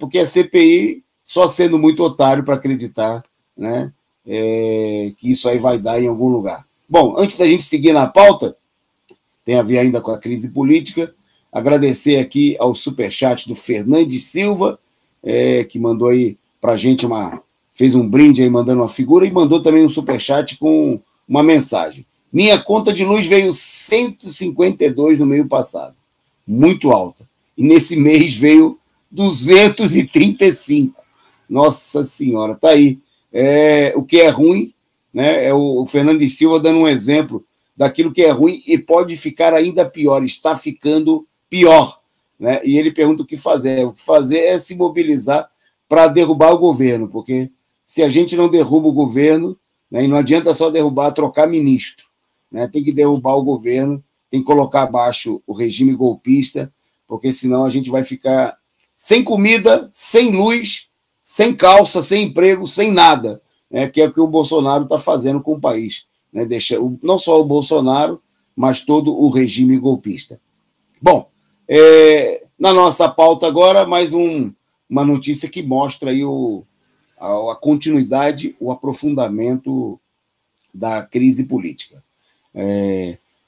Porque é CPI só sendo muito otário para acreditar, né, que isso aí vai dar em algum lugar. Bom, antes da gente seguir na pauta, tem a ver ainda com a crise política, agradecer aqui ao superchat do Fernandes Silva, que mandou aí para a gente fez um brinde aí mandando uma figura e mandou também um superchat com uma mensagem. Minha conta de luz veio 152 no mês passado, muito alta. E nesse mês veio 235. Nossa Senhora, tá aí. O que é ruim, né? É o Fernandes Silva dando um exemplo daquilo que é ruim e pode ficar ainda pior, está ficando pior. Né? E ele pergunta o que fazer. O que fazer é se mobilizar para derrubar o governo, porque se a gente não derruba o governo, né, e não adianta só derrubar, trocar ministro. Né? Tem que derrubar o governo, tem que colocar abaixo o regime golpista, porque senão a gente vai ficar sem comida, sem luz, sem calça, sem emprego, sem nada, né, que é o que o Bolsonaro está fazendo com o país. Né, não só o Bolsonaro, mas todo o regime golpista. Bom, na nossa pauta agora, mais uma notícia que mostra aí a continuidade, o aprofundamento da crise política.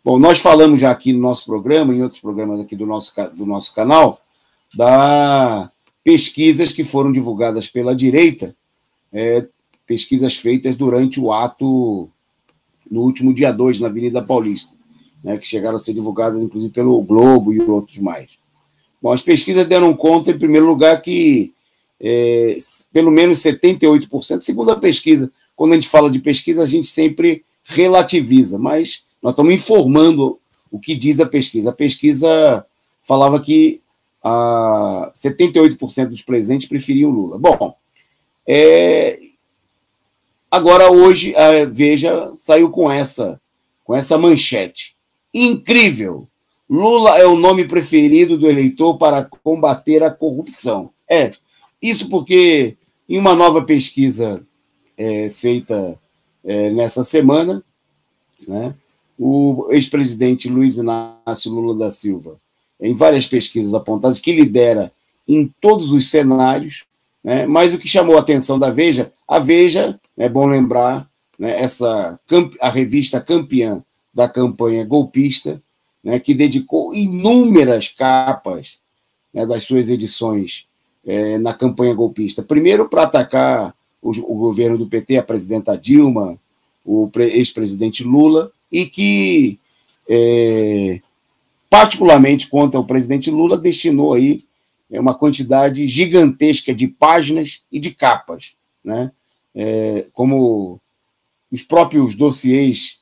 Bom, nós falamos já aqui no nosso programa, em outros programas aqui do nosso canal, das pesquisas que foram divulgadas pela direita, pesquisas feitas durante o ato no último dia 2, na Avenida Paulista, né, que chegaram a ser divulgadas, inclusive, pelo Globo e outros mais. Bom, as pesquisas deram conta, em primeiro lugar, que pelo menos 78%, segundo a pesquisa, quando a gente fala de pesquisa, a gente sempre relativiza, mas nós estamos informando o que diz a pesquisa. A pesquisa falava que 78% dos presentes preferiam Lula. Bom, agora hoje a Veja saiu com essa manchete. Incrível! Lula é o nome preferido do eleitor para combater a corrupção. Isso porque, em uma nova pesquisa feita nessa semana, né, o ex-presidente Luiz Inácio Lula da Silva, em várias pesquisas apontadas, que lidera em todos os cenários, né, mas o que chamou a atenção da Veja, a Veja, é bom lembrar, né, a revista campeã da campanha golpista, né, que dedicou inúmeras capas, né, das suas edições na campanha golpista. Primeiro, para atacar o governo do PT, a presidenta Dilma, o ex-presidente Lula, e que, particularmente contra o presidente Lula, destinou aí uma quantidade gigantesca de páginas e de capas, né? Como os próprios dossiês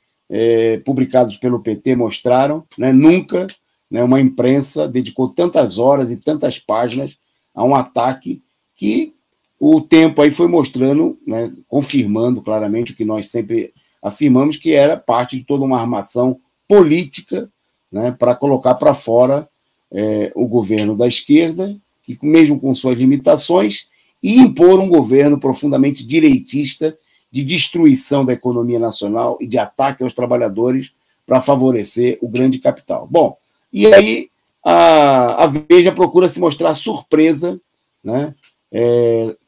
publicados pelo PT mostraram, né? Nunca né, uma imprensa dedicou tantas horas e tantas páginas a um ataque que o tempo aí foi mostrando, né, confirmando claramente o que nós sempre afirmamos, que era parte de toda uma armação política, né, para colocar para fora o governo da esquerda, que mesmo com suas limitações, e impor um governo profundamente direitista, de destruição da economia nacional e de ataque aos trabalhadores para favorecer o grande capital. Bom, e aí a Veja procura se mostrar surpresa, né,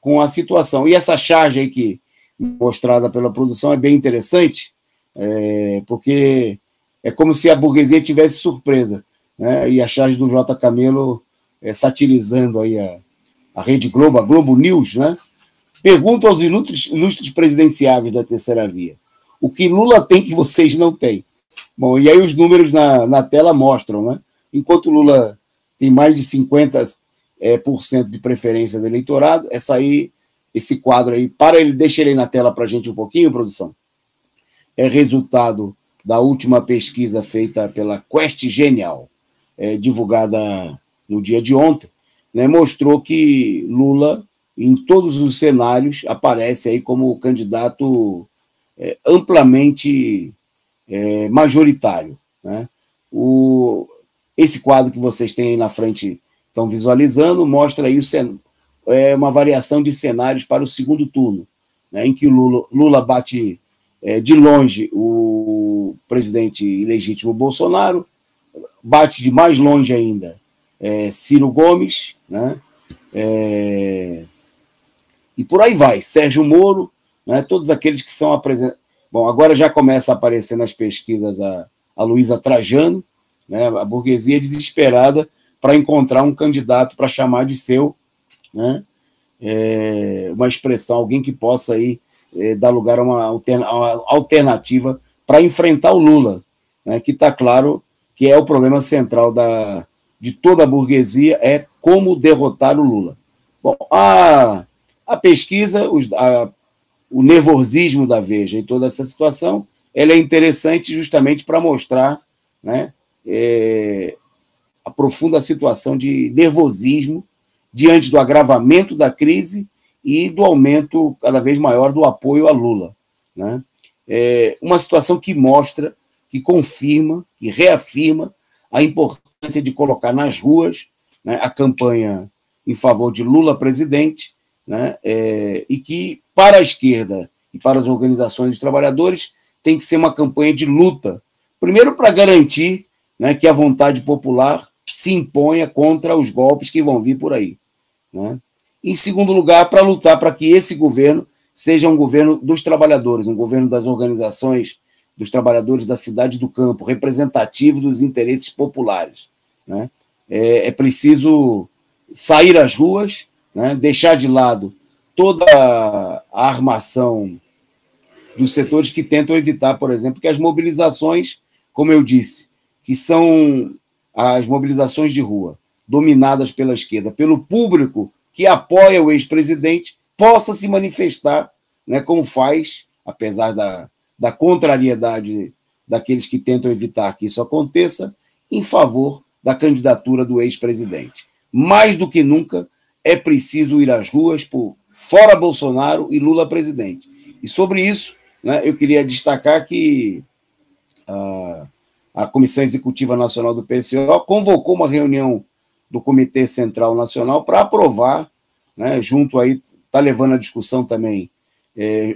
com a situação. E essa charge aí que mostrada pela produção é bem interessante, porque é como se a burguesia tivesse surpresa, né, e a charge do J. Camelo satirizando aí a Rede Globo, a Globo News, né? Pergunta aos ilustres presidenciáveis da terceira via: o que Lula tem que vocês não têm? Bom, e aí os números na tela mostram, né? Enquanto Lula tem mais de 50% de preferência do eleitorado, esse quadro aí, deixa ele aí na tela para a gente um pouquinho, produção. É resultado da última pesquisa feita pela Quest Genial, divulgada no dia de ontem, né? Mostrou que Lula, em todos os cenários, aparece aí como candidato amplamente majoritário, né? Esse quadro que vocês têm aí na frente, estão visualizando, mostra aí uma variação de cenários para o segundo turno, né, em que o Lula bate de longe o presidente ilegítimo Bolsonaro, bate de mais longe ainda Ciro Gomes, né, e por aí vai, Sérgio Moro, né, todos aqueles que são apresentados. Bom, agora já começa a aparecer nas pesquisas a Luísa Trajano, né, a burguesia desesperada para encontrar um candidato para chamar de seu, né, uma expressão, alguém que possa aí, dar lugar a uma alternativa para enfrentar o Lula, né, que está claro que é o problema central de toda a burguesia, é como derrotar o Lula. Bom, a pesquisa, o nervosismo da Veja em toda essa situação, ela é interessante justamente para mostrar, né, a profunda situação de nervosismo diante do agravamento da crise e do aumento cada vez maior do apoio a Lula, né? Uma situação que mostra, que confirma, que reafirma a importância de colocar nas ruas, né, a campanha em favor de Lula presidente, né, e que, para a esquerda e para as organizações dos trabalhadores, tem que ser uma campanha de luta, primeiro para garantir, né, que a vontade popular se imponha contra os golpes que vão vir por aí, né? Em segundo lugar, para lutar para que esse governo seja um governo dos trabalhadores, um governo das organizações dos trabalhadores da cidade e do campo, representativo dos interesses populares, né? É preciso sair às ruas, né, deixar de lado toda a armação dos setores que tentam evitar, por exemplo, que as mobilizações, como eu disse, que são as mobilizações de rua, dominadas pela esquerda, pelo público que apoia o ex-presidente, possa se manifestar, né, como faz, apesar da contrariedade daqueles que tentam evitar que isso aconteça, em favor da candidatura do ex-presidente. Mais do que nunca, é preciso ir às ruas por fora Bolsonaro e Lula presidente. E sobre isso, né, eu queria destacar que a Comissão Executiva Nacional do PCO convocou uma reunião do Comitê Central Nacional para aprovar, né, junto aí, está levando a discussão também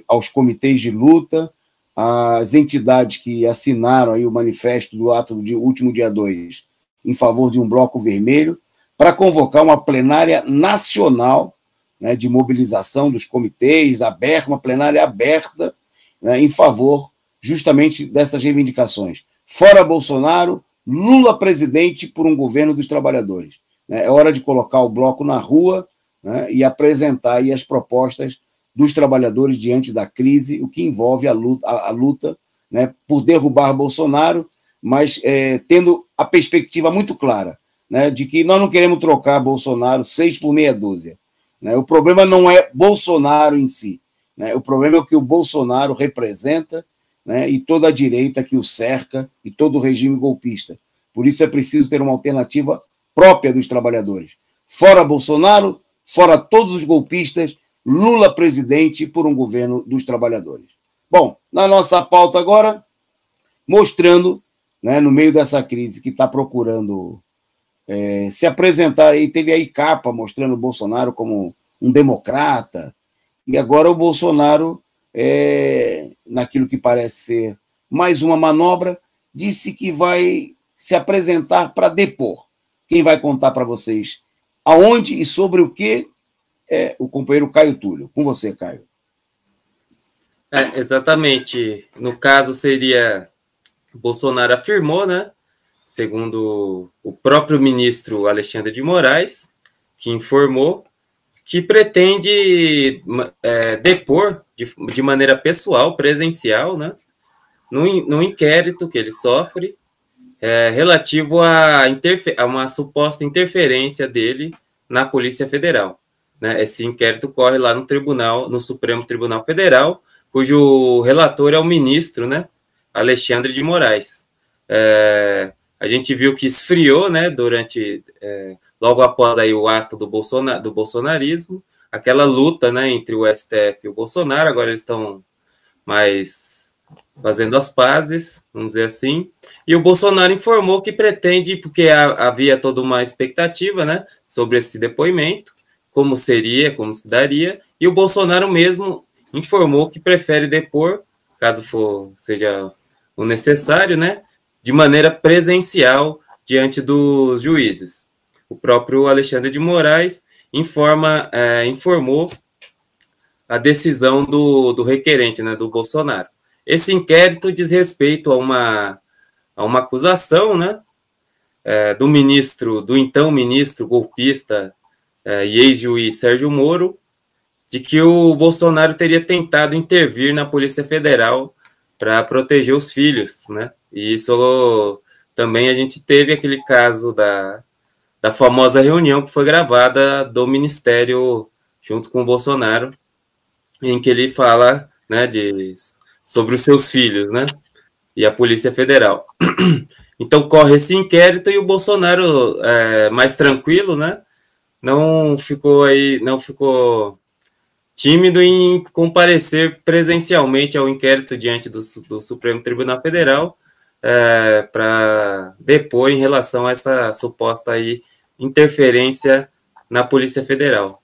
aos comitês de luta, as entidades que assinaram aí o manifesto do ato do último dia 2 em favor de um bloco vermelho, para convocar uma plenária nacional, né, de mobilização dos comitês, uma plenária aberta, né, em favor justamente dessas reivindicações. Fora Bolsonaro, Lula presidente por um governo dos trabalhadores. É hora de colocar o bloco na rua, né, e apresentar aí as propostas dos trabalhadores diante da crise, o que envolve a luta, né, por derrubar Bolsonaro, mas tendo a perspectiva muito clara, né, de que nós não queremos trocar Bolsonaro 6 por meia dúzia, né? O problema não é Bolsonaro em si, né? O problema é o que o Bolsonaro representa, né, e toda a direita que o cerca e todo o regime golpista. Por isso é preciso ter uma alternativa própria dos trabalhadores. Fora Bolsonaro, fora todos os golpistas, Lula presidente por um governo dos trabalhadores. Bom, na nossa pauta agora, mostrando, né, no meio dessa crise que está procurando se apresentar, e teve aí capa mostrando o Bolsonaro como um democrata, e agora o Bolsonaro, naquilo que parece ser mais uma manobra, disse que vai se apresentar para depor. Quem vai contar para vocês aonde e sobre o que é o companheiro Caio Túlio. Com você, Caio. Exatamente. No caso, seria... Bolsonaro afirmou, né, segundo o próprio ministro Alexandre de Moraes, que informou que pretende depor de maneira pessoal, presencial, né, no inquérito que ele sofre, relativo a uma suposta interferência dele na Polícia Federal. Né? Esse inquérito corre lá no Supremo Tribunal Federal, cujo relator é o ministro, né, Alexandre de Moraes. A gente viu que esfriou, né, logo após aí o ato do bolsonarismo, aquela luta, né, entre o STF e o Bolsonaro. Agora eles estão mais fazendo as pazes, vamos dizer assim, e o Bolsonaro informou que pretende, porque havia toda uma expectativa, né, sobre esse depoimento, como seria, como se daria, e o Bolsonaro mesmo informou que prefere depor, caso seja o necessário, né, de maneira presencial diante dos juízes. O próprio Alexandre de Moraes informou a decisão do requerente, né, do Bolsonaro. Esse inquérito diz respeito a uma acusação, né, do então ministro golpista e ex-juiz Sérgio Moro, de que o Bolsonaro teria tentado intervir na Polícia Federal para proteger os filhos, né? E isso também a gente teve aquele caso da famosa reunião que foi gravada do Ministério junto com o Bolsonaro, em que ele fala, né, sobre os seus filhos, né? E a Polícia Federal. Então corre esse inquérito e o Bolsonaro, mais tranquilo, né? Não ficou tímido em comparecer presencialmente ao inquérito diante do Supremo Tribunal Federal para depor em relação a essa suposta aí interferência na Polícia Federal.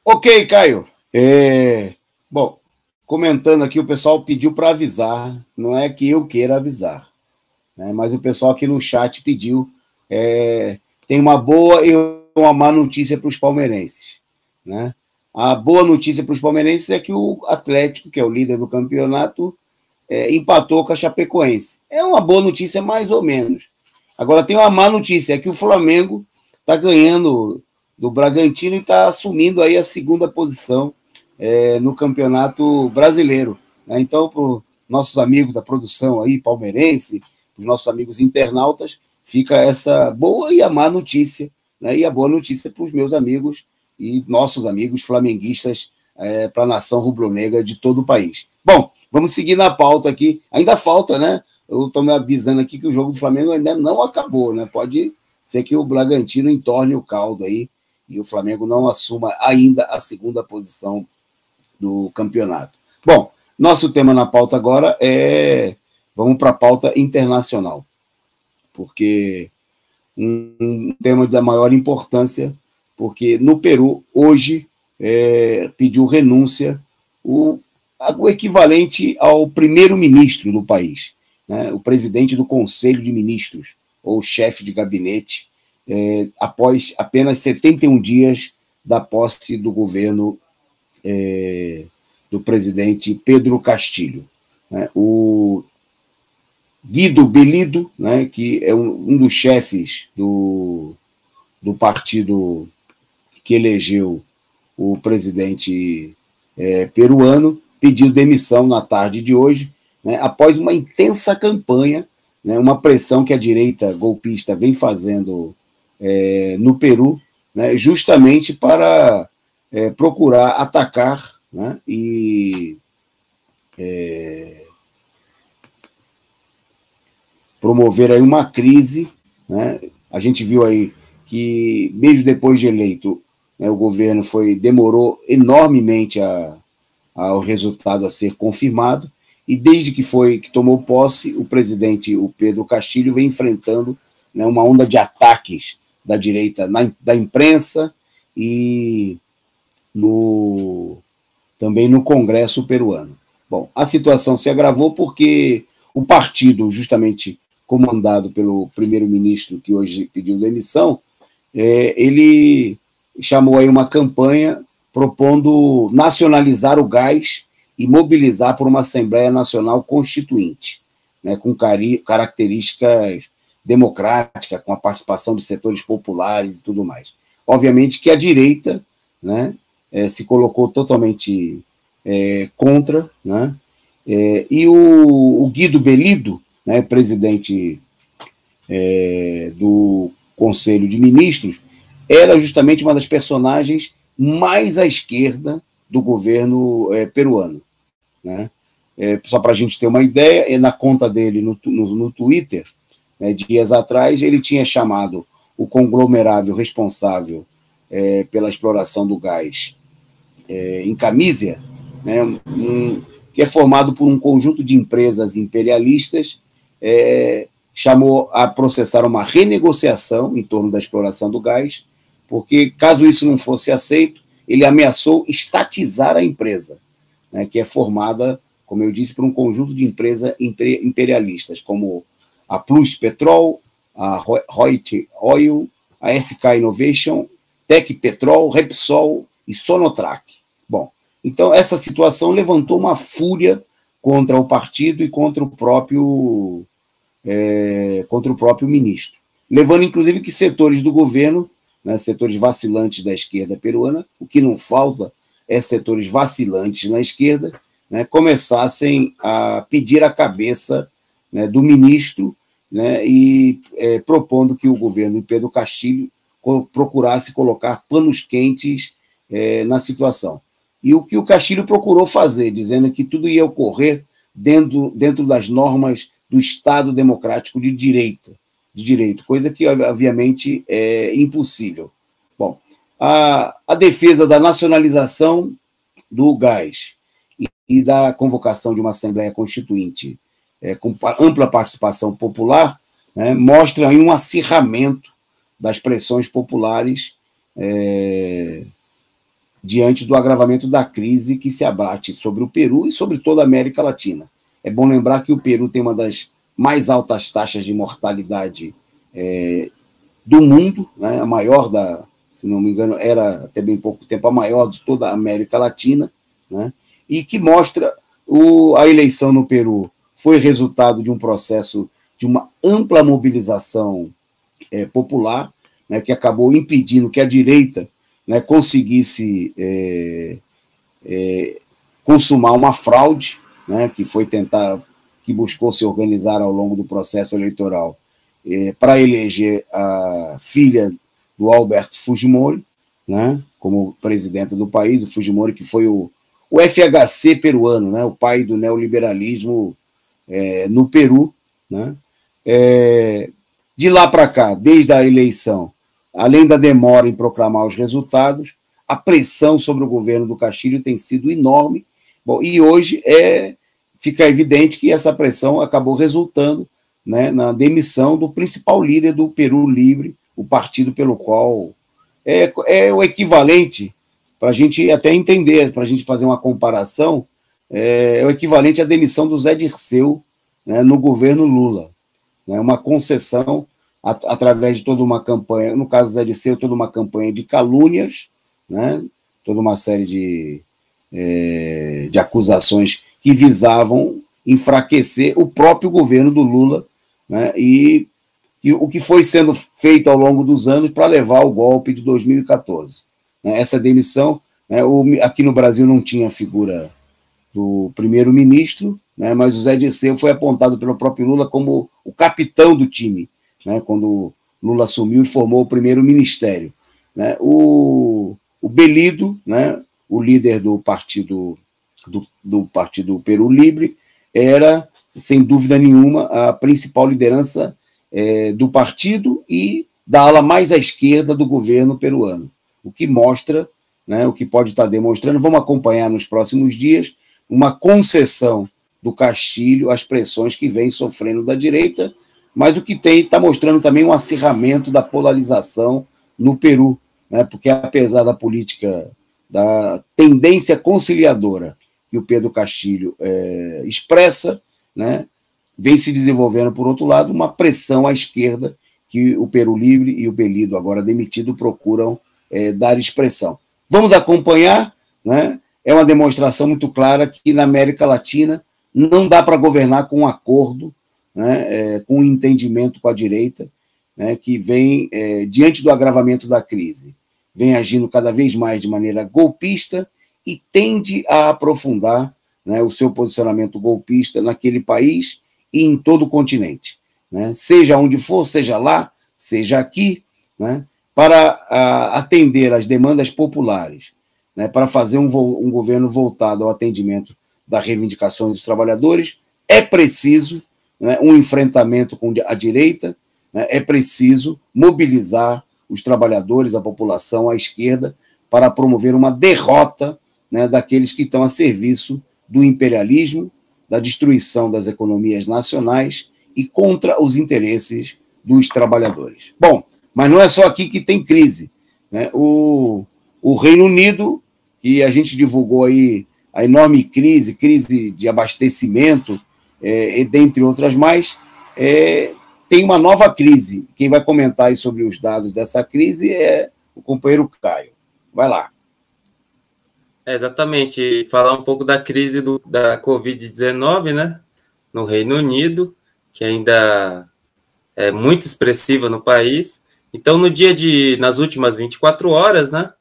Ok, Caio. Bom, comentando aqui, o pessoal pediu para avisar, não é que eu queira avisar, né, mas o pessoal aqui no chat pediu, tem uma boa e uma má notícia para os palmeirenses, né? A boa notícia para os palmeirenses é que o Atlético, que é o líder do campeonato, empatou com a Chapecoense. É uma boa notícia, mais ou menos. Agora tem uma má notícia, é que o Flamengo está ganhando do Bragantino e está assumindo aí a segunda posição no Campeonato Brasileiro, né? Então, para os nossos amigos da produção aí, palmeirense, para os nossos amigos internautas, fica essa boa e a má notícia, né? E a boa notícia para os meus amigos e nossos amigos flamenguistas, para a nação rubro-negra de todo o país. Bom, vamos seguir na pauta aqui. Ainda falta, né? Eu estou me avisando aqui que o jogo do Flamengo ainda não acabou, né? Pode ser que o Bragantino entorne o caldo aí e o Flamengo não assuma ainda a segunda posição do campeonato. Bom, nosso tema na pauta agora vamos para a pauta internacional, porque um tema da maior importância, porque no Peru, hoje, pediu renúncia o equivalente ao primeiro-ministro do país, né, o presidente do Conselho de Ministros, ou chefe de gabinete, após apenas 71 dias da posse do governo do presidente Pedro Castillo. Né, o Guido Bellido, né, que é um dos chefes do partido que elegeu o presidente peruano, pediu demissão na tarde de hoje, né, após uma intensa campanha, né, uma pressão que a direita golpista vem fazendo no Peru, né, justamente para procurar atacar, né, e promover aí uma crise, né? A gente viu aí que, mesmo depois de eleito, né, o governo demorou enormemente ao resultado a ser confirmado, e desde que tomou posse, o presidente, o Pedro Castilho, vem enfrentando, né, uma onda de ataques da direita, da imprensa e também no Congresso peruano. Bom, a situação se agravou porque o partido, justamente comandado pelo primeiro-ministro, que hoje pediu demissão, ele chamou aí uma campanha propondo nacionalizar o gás e mobilizar por uma Assembleia Nacional Constituinte, né, com características democráticas, com a participação de setores populares e tudo mais. Obviamente que a direita, né, se colocou totalmente contra, né, e o Guido Bellido, né, presidente do Conselho de Ministros, era justamente uma das personagens mais à esquerda do governo peruano, né? Só para a gente ter uma ideia, na conta dele no Twitter, né, dias atrás, ele tinha chamado o conglomerado responsável pela exploração do gás em Camísia, né, que é formado por um conjunto de empresas imperialistas, chamou a processar uma renegociação em torno da exploração do gás, porque, caso isso não fosse aceito, ele ameaçou estatizar a empresa, né, que é formada, como eu disse, por um conjunto de empresas imperialistas, como a Plus Petrol, a Reut Oil, a SK Innovation, Tec Petrol, Repsol e Sonotrac. Bom, então essa situação levantou uma fúria contra o partido e contra o próprio ministro, levando inclusive que setores do governo, né, setores vacilantes da esquerda peruana, o que não falta é setores vacilantes na esquerda, né, começassem a pedir a cabeça, né, do ministro, né, e propondo que o governo de Pedro Castilho procurasse colocar panos quentes na situação. E o que o Castilho procurou fazer, dizendo que tudo ia ocorrer dentro das normas do Estado Democrático de direito, coisa que, obviamente, é impossível. Bom, a defesa da nacionalização do gás e da convocação de uma Assembleia Constituinte com ampla participação popular, né, mostra aí um acirramento das pressões populares diante do agravamento da crise que se abate sobre o Peru e sobre toda a América Latina. É bom lembrar que o Peru tem uma das mais altas taxas de mortalidade do mundo, né, a maior se não me engano, era até bem pouco tempo a maior de toda a América Latina, né, e que mostra a eleição no Peru foi resultado de um processo de uma ampla mobilização popular, né, que acabou impedindo que a direita, né, conseguisse consumar uma fraude, né, que buscou se organizar ao longo do processo eleitoral para eleger a filha do Alberto Fujimori, né, como presidente do país, o Fujimori que foi o FHC peruano, né, o pai do neoliberalismo no Peru, né. De lá para cá, desde a eleição, além da demora em proclamar os resultados, a pressão sobre o governo do Castilho tem sido enorme. Bom, e hoje fica evidente que essa pressão acabou resultando, né, na demissão do principal líder do Peru Livre, o partido pelo qual é o equivalente, para a gente até entender, para a gente fazer uma comparação, é o equivalente à demissão do Zé Dirceu, né, no governo Lula, né, uma concessão através de toda uma campanha, no caso do Zé Dirceu, toda uma campanha de calúnias, né, toda uma série de acusações que visavam enfraquecer o próprio governo do Lula, né, e o que foi sendo feito ao longo dos anos para levar ao golpe de 2014. Né, essa demissão, né, aqui no Brasil não tinha a figura do primeiro-ministro, né, mas o Zé Dirceu foi apontado pelo próprio Lula como o capitão do time, né, quando Lula assumiu e formou o primeiro ministério. Né, o Bellido, né, o líder do partido Peru Livre, era sem dúvida nenhuma, a principal liderança do partido e da ala mais à esquerda do governo peruano, o que mostra, né, o que pode estar demonstrando, vamos acompanhar nos próximos dias, uma concessão do Castilho às pressões que vem sofrendo da direita, mas o que está mostrando também um acirramento da polarização no Peru, né, porque apesar da política, da tendência conciliadora que o Pedro Castilho expressa, né, vem se desenvolvendo, por outro lado, uma pressão à esquerda que o Peru Livre e o Belido, agora demitido, procuram dar expressão. Vamos acompanhar, né? É uma demonstração muito clara que na América Latina não dá para governar com um acordo, né, com um entendimento com a direita, né, que vem, diante do agravamento da crise, vem agindo cada vez mais de maneira golpista e tende a aprofundar, né, o seu posicionamento golpista naquele país e em todo o continente, né, seja onde for, seja lá, seja aqui, né, para atender às demandas populares, né, para fazer um governo voltado ao atendimento das reivindicações dos trabalhadores, é preciso, né, um enfrentamento com a direita, né, é preciso mobilizar os trabalhadores, a população, a esquerda, para promover uma derrota, né, daqueles que estão a serviço do imperialismo, da destruição das economias nacionais e contra os interesses dos trabalhadores. Bom, mas não é só aqui que tem crise, né? O Reino Unido, que a gente divulgou aí a enorme crise de abastecimento, e dentre outras mais, tem uma nova crise. Quem vai comentar aí sobre os dados dessa crise é o companheiro Caio. Vai lá. Exatamente, falar um pouco da crise da Covid-19, né, no Reino Unido, que ainda é muito expressiva no país. Então, nas últimas 24 horas, né,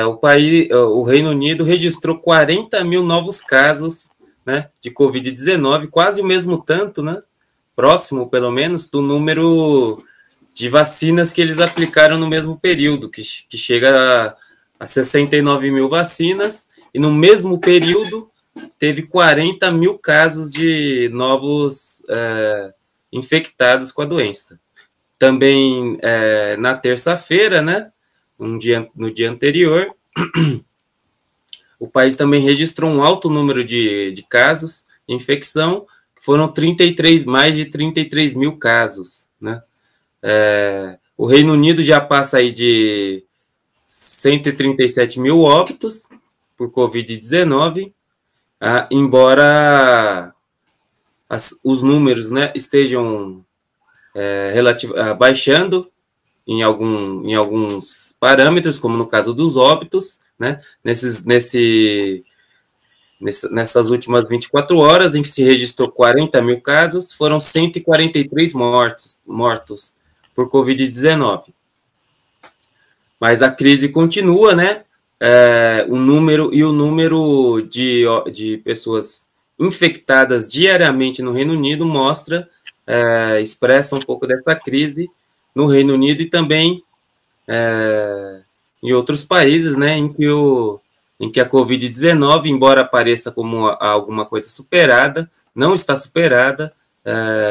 o Reino Unido registrou 40 mil novos casos, né, de Covid-19, quase o mesmo tanto, né, próximo, pelo menos, do número de vacinas que eles aplicaram no mesmo período, que chega a 69 mil vacinas, e no mesmo período teve 40 mil casos de novos infectados com a doença. Também na terça-feira, né, no dia anterior, o país também registrou um alto número de casos de infecção, foram mais de 33 mil casos, né? O Reino Unido já passa aí de 137 mil óbitos por Covid-19, embora os números, né, estejam baixando em alguns parâmetros, como no caso dos óbitos, né, nessas últimas 24 horas, em que se registrou 40 mil casos, foram 143 mortos por Covid-19. Mas a crise continua, né? O número de pessoas infectadas diariamente no Reino Unido expressa um pouco dessa crise no Reino Unido e também em outros países, né, em que a Covid-19, embora pareça como alguma coisa superada, não está superada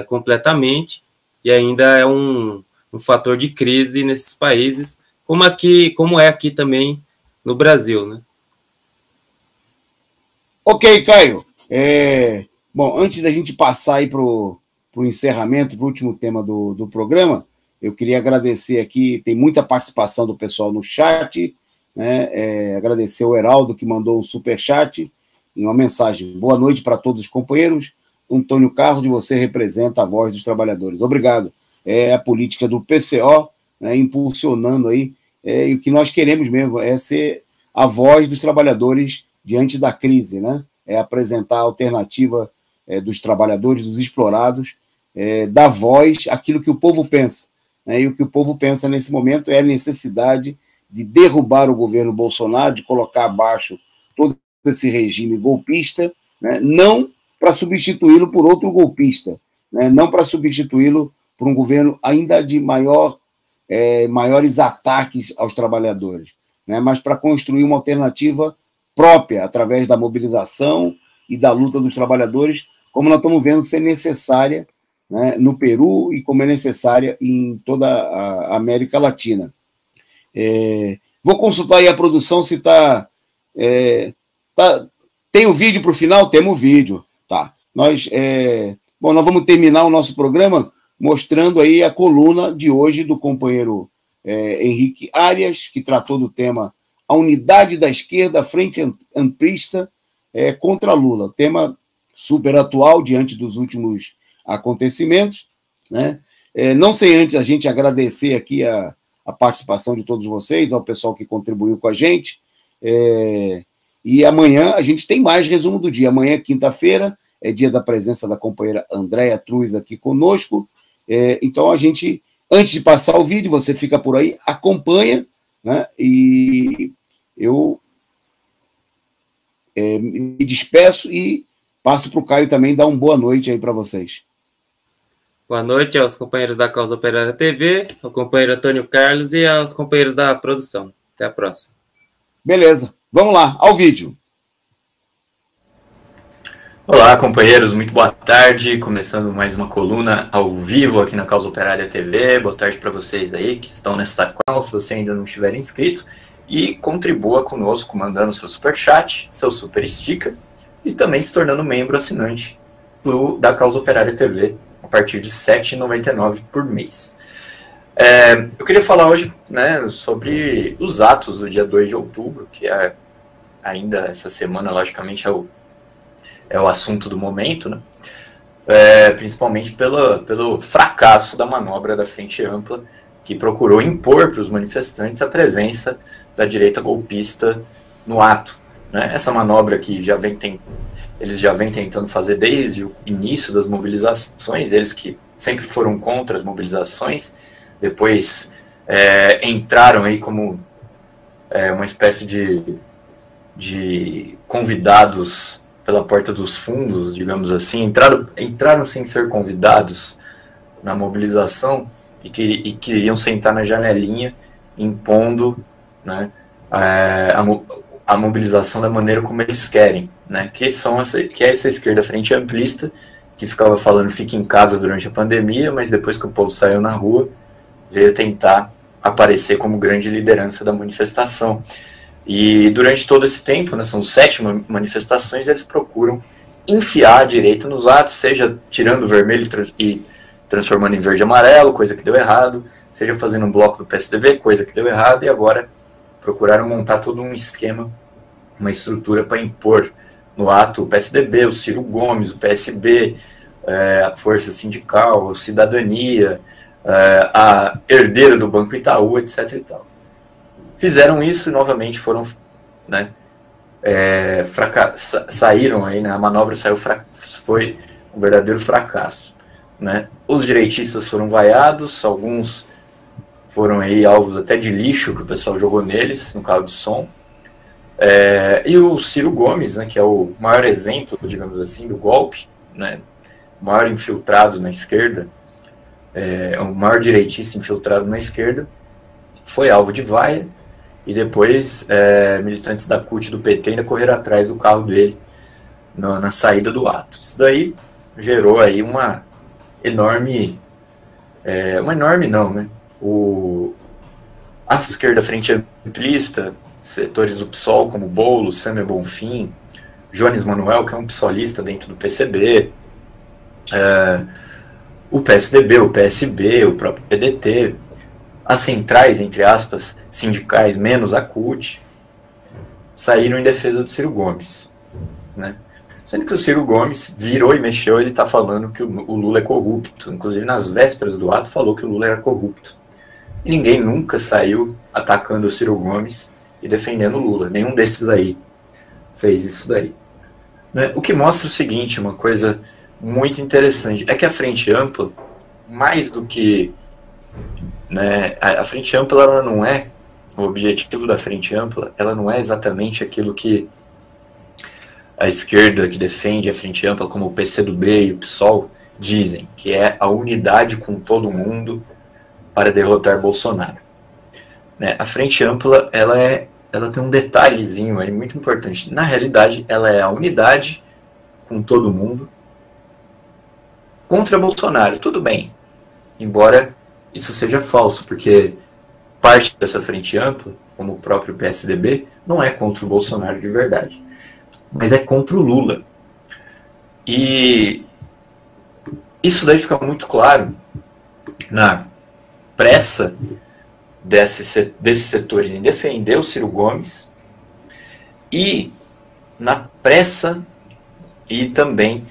completamente e ainda é um fator de crise nesses países, como é aqui também no Brasil, né? Ok, Caio. Bom, antes da gente passar aí para o encerramento, para o último tema do programa, eu queria agradecer aqui, tem muita participação do pessoal no chat, né? Agradecer o Heraldo, que mandou um superchat e uma mensagem. Boa noite para todos os companheiros. Antônio Carlos, você representa a voz dos trabalhadores. Obrigado. É a política do PCO, né, impulsionando aí, e o que nós queremos mesmo é ser a voz dos trabalhadores diante da crise, né? É apresentar a alternativa dos trabalhadores, dos explorados, dar voz àquilo que o povo pensa, né? E o que o povo pensa nesse momento é a necessidade de derrubar o governo Bolsonaro, de colocar abaixo todo esse regime golpista, né? Não para substituí-lo por outro golpista, né? Não para substituí-lo por um governo ainda de maiores ataques aos trabalhadores, né? Mas para construir uma alternativa própria, através da mobilização e da luta dos trabalhadores, como nós estamos vendo ser necessária, né, no Peru e como é necessária em toda a América Latina. Vou consultar aí a produção se está... tem o vídeo para o final? Temos o vídeo. Tá. Nós vamos terminar o nosso programa mostrando aí a coluna de hoje do companheiro Henrique Arias, que tratou do tema A Unidade da Esquerda, Frente Amplista contra Lula. Tema super atual diante dos últimos acontecimentos, né? Não sem antes a gente agradecer aqui a participação de todos vocês, ao pessoal que contribuiu com a gente. E amanhã a gente tem mais resumo do dia. Amanhã, quinta-feira, é dia da presença da companheira Andréia Truz aqui conosco. Então, a gente, antes de passar o vídeo, você fica por aí, acompanha, né? E eu me despeço e passo para o Caio também dar uma boa noite aí para vocês. Boa noite aos companheiros da Causa Operária TV, ao companheiro Antônio Carlos e aos companheiros da produção. Até a próxima. Beleza, vamos lá, ao vídeo. Olá, companheiros, muito boa tarde. Começando mais uma coluna ao vivo aqui na Causa Operária TV. Boa tarde para vocês aí que estão nessa call, se você ainda não estiver inscrito. E contribua conosco mandando seu superchat, seu super sticker e também se tornando membro assinante da Causa Operária TV a partir de R$ 7,99 por mês. Eu queria falar hoje, né, sobre os atos do dia 2 de outubro, que ainda essa semana, logicamente, é o assunto do momento, né? Principalmente pelo fracasso da manobra da Frente Ampla, que procurou impor para os manifestantes a presença da direita golpista no ato, né? Essa manobra que eles já vêm tentando fazer desde o início das mobilizações, eles que sempre foram contra as mobilizações, depois entraram aí como uma espécie de convidados pela porta dos fundos, digamos assim, entraram sem ser convidados na mobilização e queriam sentar na janelinha, impondo, né, a mobilização da maneira como eles querem, né, que é essa esquerda frente amplista, que ficava falando fique em casa durante a pandemia, mas depois que o povo saiu na rua, veio tentar aparecer como grande liderança da manifestação. E durante todo esse tempo, né, são 7 manifestações, eles procuram enfiar a direita nos atos, seja tirando o vermelho e transformando em verde e amarelo, coisa que deu errado, seja fazendo um bloco do PSDB, coisa que deu errado, e agora procuraram montar todo um esquema, uma estrutura para impor no ato o PSDB, o Ciro Gomes, o PSB, a Força Sindical, a Cidadania, a herdeira do Banco Itaú, etc. e tal. Fizeram isso e novamente foram, né, saíram aí, né, a manobra foi um verdadeiro fracasso, né? Os direitistas foram vaiados, alguns foram aí alvos até de lixo que o pessoal jogou neles, no carro de som, e o Ciro Gomes, né, que é o maior exemplo, digamos assim, do golpe, né, o maior infiltrado na esquerda, o maior direitista infiltrado na esquerda, foi alvo de vaia. E depois, militantes da CUT e do PT ainda correram atrás do carro dele na saída do ato. Isso daí gerou aí uma enorme não, né? A esquerda frente amplista, setores do PSOL como Boulos, Sâmia Bonfim, Jones Manuel, que é um psolista dentro do PCB, o PSDB, o PSB, o próprio PDT, as centrais, entre aspas, sindicais, menos a CUT, saíram em defesa do Ciro Gomes, né? Sendo que o Ciro Gomes virou e mexeu, ele está falando que o Lula é corrupto. Inclusive, nas vésperas do ato, falou que o Lula era corrupto. E ninguém nunca saiu atacando o Ciro Gomes e defendendo o Lula. Nenhum desses aí fez isso daí, né? O que mostra o seguinte, uma coisa muito interessante, é que a Frente Ampla, mais do que... né, a Frente Ampla, ela não é, o objetivo da Frente Ampla, ela não é exatamente aquilo que a esquerda que defende a Frente Ampla, como o PCdoB e o PSOL, dizem, que é a unidade com todo mundo para derrotar Bolsonaro, né? A Frente Ampla, ela tem um detalhezinho aí muito importante. Na realidade, ela é a unidade com todo mundo contra Bolsonaro. Tudo bem, embora isso seja falso, porque parte dessa frente ampla, como o próprio PSDB, não é contra o Bolsonaro de verdade, mas é contra o Lula. E isso daí fica muito claro na pressa desses setores em defender o Ciro Gomes e na pressa e também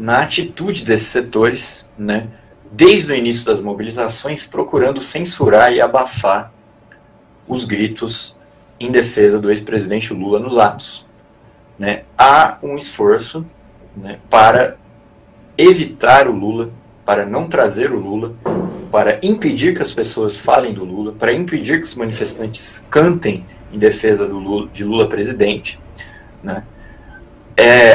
na atitude desses setores, né, desde o início das mobilizações, procurando censurar e abafar os gritos em defesa do ex-presidente Lula nos atos. Né? Há um esforço, né, para evitar o Lula, para não trazer o Lula, para impedir que as pessoas falem do Lula, para impedir que os manifestantes cantem em defesa do Lula, de Lula presidente. Né?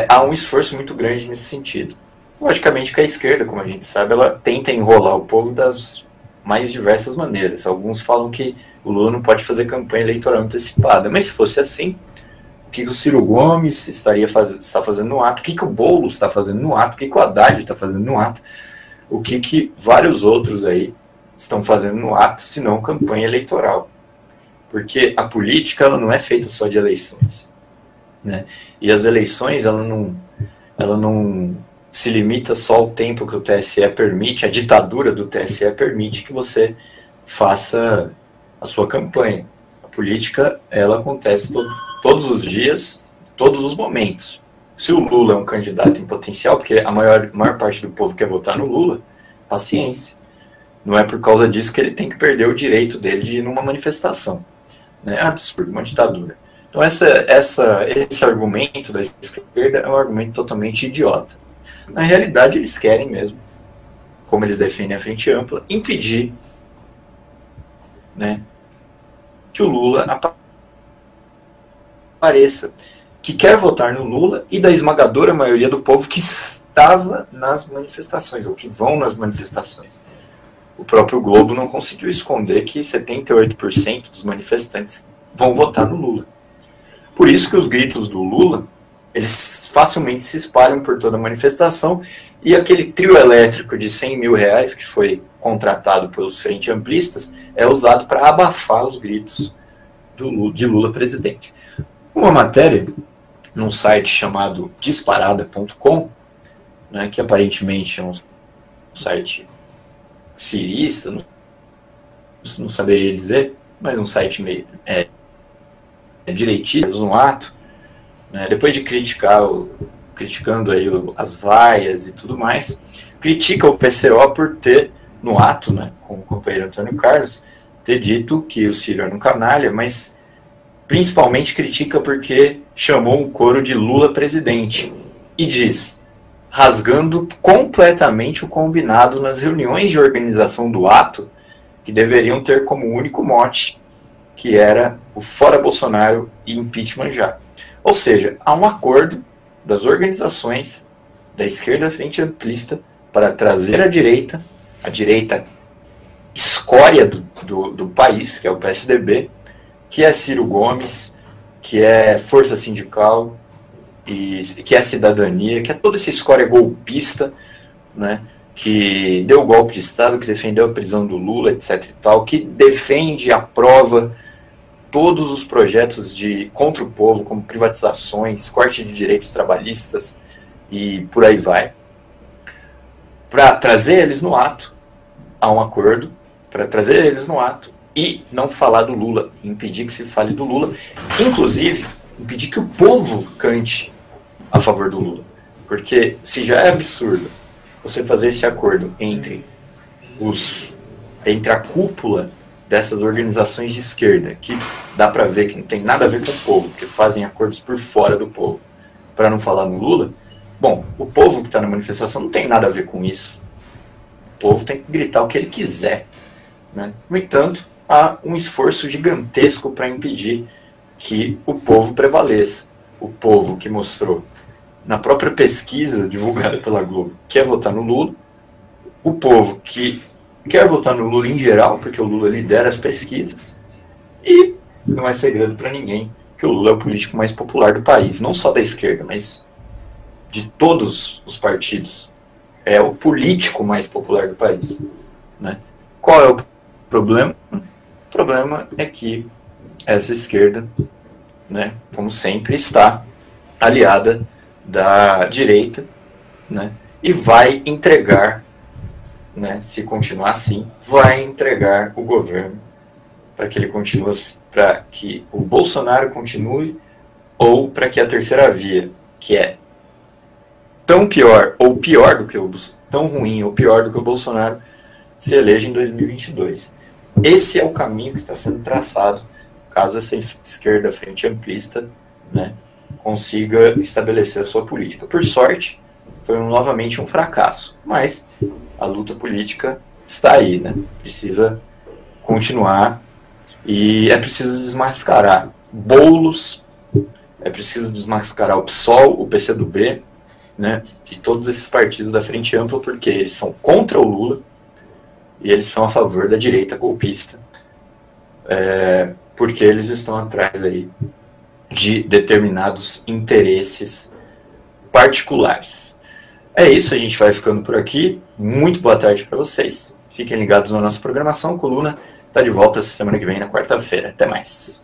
Há um esforço muito grande nesse sentido. Logicamente que a esquerda, como a gente sabe, ela tenta enrolar o povo das mais diversas maneiras. Alguns falam que o Lula não pode fazer campanha eleitoral antecipada, mas se fosse assim, o que o Ciro Gomes está fazendo no ato, o que o Boulos está fazendo no ato, o que o Haddad está fazendo no ato, o que vários outros aí estão fazendo no ato, se não campanha eleitoral. Porque a política ela não é feita só de eleições. Né? E as eleições ela não se limita só ao tempo que o TSE permite, a ditadura do TSE permite que você faça a sua campanha. A política, ela acontece todos os dias, todos os momentos. Se o Lula é um candidato em potencial, porque a maior parte do povo quer votar no Lula, paciência. Não é por causa disso que ele tem que perder o direito dele de ir numa manifestação. É absurdo, uma ditadura. Então esse argumento da esquerda é um argumento totalmente idiota. Na realidade, eles querem mesmo, como eles defendem a frente ampla, impedir, né, que o Lula apareça. Que quer votar no Lula e da esmagadora maioria do povo que estava nas manifestações, ou que vão nas manifestações. O próprio Globo não conseguiu esconder que 78% dos manifestantes vão votar no Lula. Por isso que os gritos do Lula, eles facilmente se espalham por toda a manifestação, e aquele trio elétrico de R$100 mil que foi contratado pelos frente amplistas é usado para abafar os gritos de Lula presidente. Uma matéria num site chamado disparada.com, né, que aparentemente é um site cirista, não saberia dizer, mas um site meio direitista, um ato, né, depois de criticando aí as vaias e tudo mais, critica o PCO por ter, no ato, né, com o companheiro Antônio Carlos, ter dito que o Ciro era um canalha, mas principalmente critica porque chamou um coro de Lula presidente e diz, rasgando completamente o combinado nas reuniões de organização do ato, que deveriam ter como único mote, que era o fora Bolsonaro e impeachment já. Ou seja, há um acordo das organizações da esquerda frente amplista para trazer a direita escória do país, que é o PSDB, que é Ciro Gomes, que é Força Sindical, e que é Cidadania, que é toda essa escória golpista, né, que deu o golpe de Estado, que defendeu a prisão do Lula, etc. e tal, que defende e aprova todos os projetos contra o povo, como privatizações, corte de direitos trabalhistas e por aí vai. Para trazer eles no ato, há um acordo, para trazer eles no ato e não falar do Lula, impedir que se fale do Lula, inclusive impedir que o povo cante a favor do Lula. Porque se já é absurdo você fazer esse acordo entre a cúpula dessas organizações de esquerda, que dá para ver que não tem nada a ver com o povo, porque fazem acordos por fora do povo, para não falar no Lula, bom, o povo que está na manifestação não tem nada a ver com isso. O povo tem que gritar o que ele quiser. Né? No entanto, há um esforço gigantesco para impedir que o povo prevaleça. O povo que mostrou na própria pesquisa divulgada pela Globo quer votar no Lula, o povo que quer votar no Lula em geral, porque o Lula lidera as pesquisas, e não é segredo para ninguém que o Lula é o político mais popular do país, não só da esquerda, mas de todos os partidos é o político mais popular do país, né? Qual é o problema? O problema é que essa esquerda, né, como sempre, está aliada da direita, né, e vai entregar, né, se continuar assim, vai entregar o governo para que ele continue, para que o Bolsonaro continue, ou para que a terceira via, que é tão pior ou pior do que o tão ruim ou pior do que o Bolsonaro, se eleja em 2022. Esse é o caminho que está sendo traçado, caso essa esquerda frente amplista, né, consiga estabelecer a sua política. Por sorte, foi novamente um fracasso, mas a luta política está aí, né? Precisa continuar e é preciso desmascarar Boulos, é preciso desmascarar o PSOL, o PCdoB, né, e todos esses partidos da Frente Ampla, porque eles são contra o Lula e eles são a favor da direita golpista, porque eles estão atrás aí de determinados interesses particulares. É isso, a gente vai ficando por aqui. Muito boa tarde para vocês. Fiquem ligados na nossa programação. A coluna está de volta semana que vem, na quarta-feira. Até mais.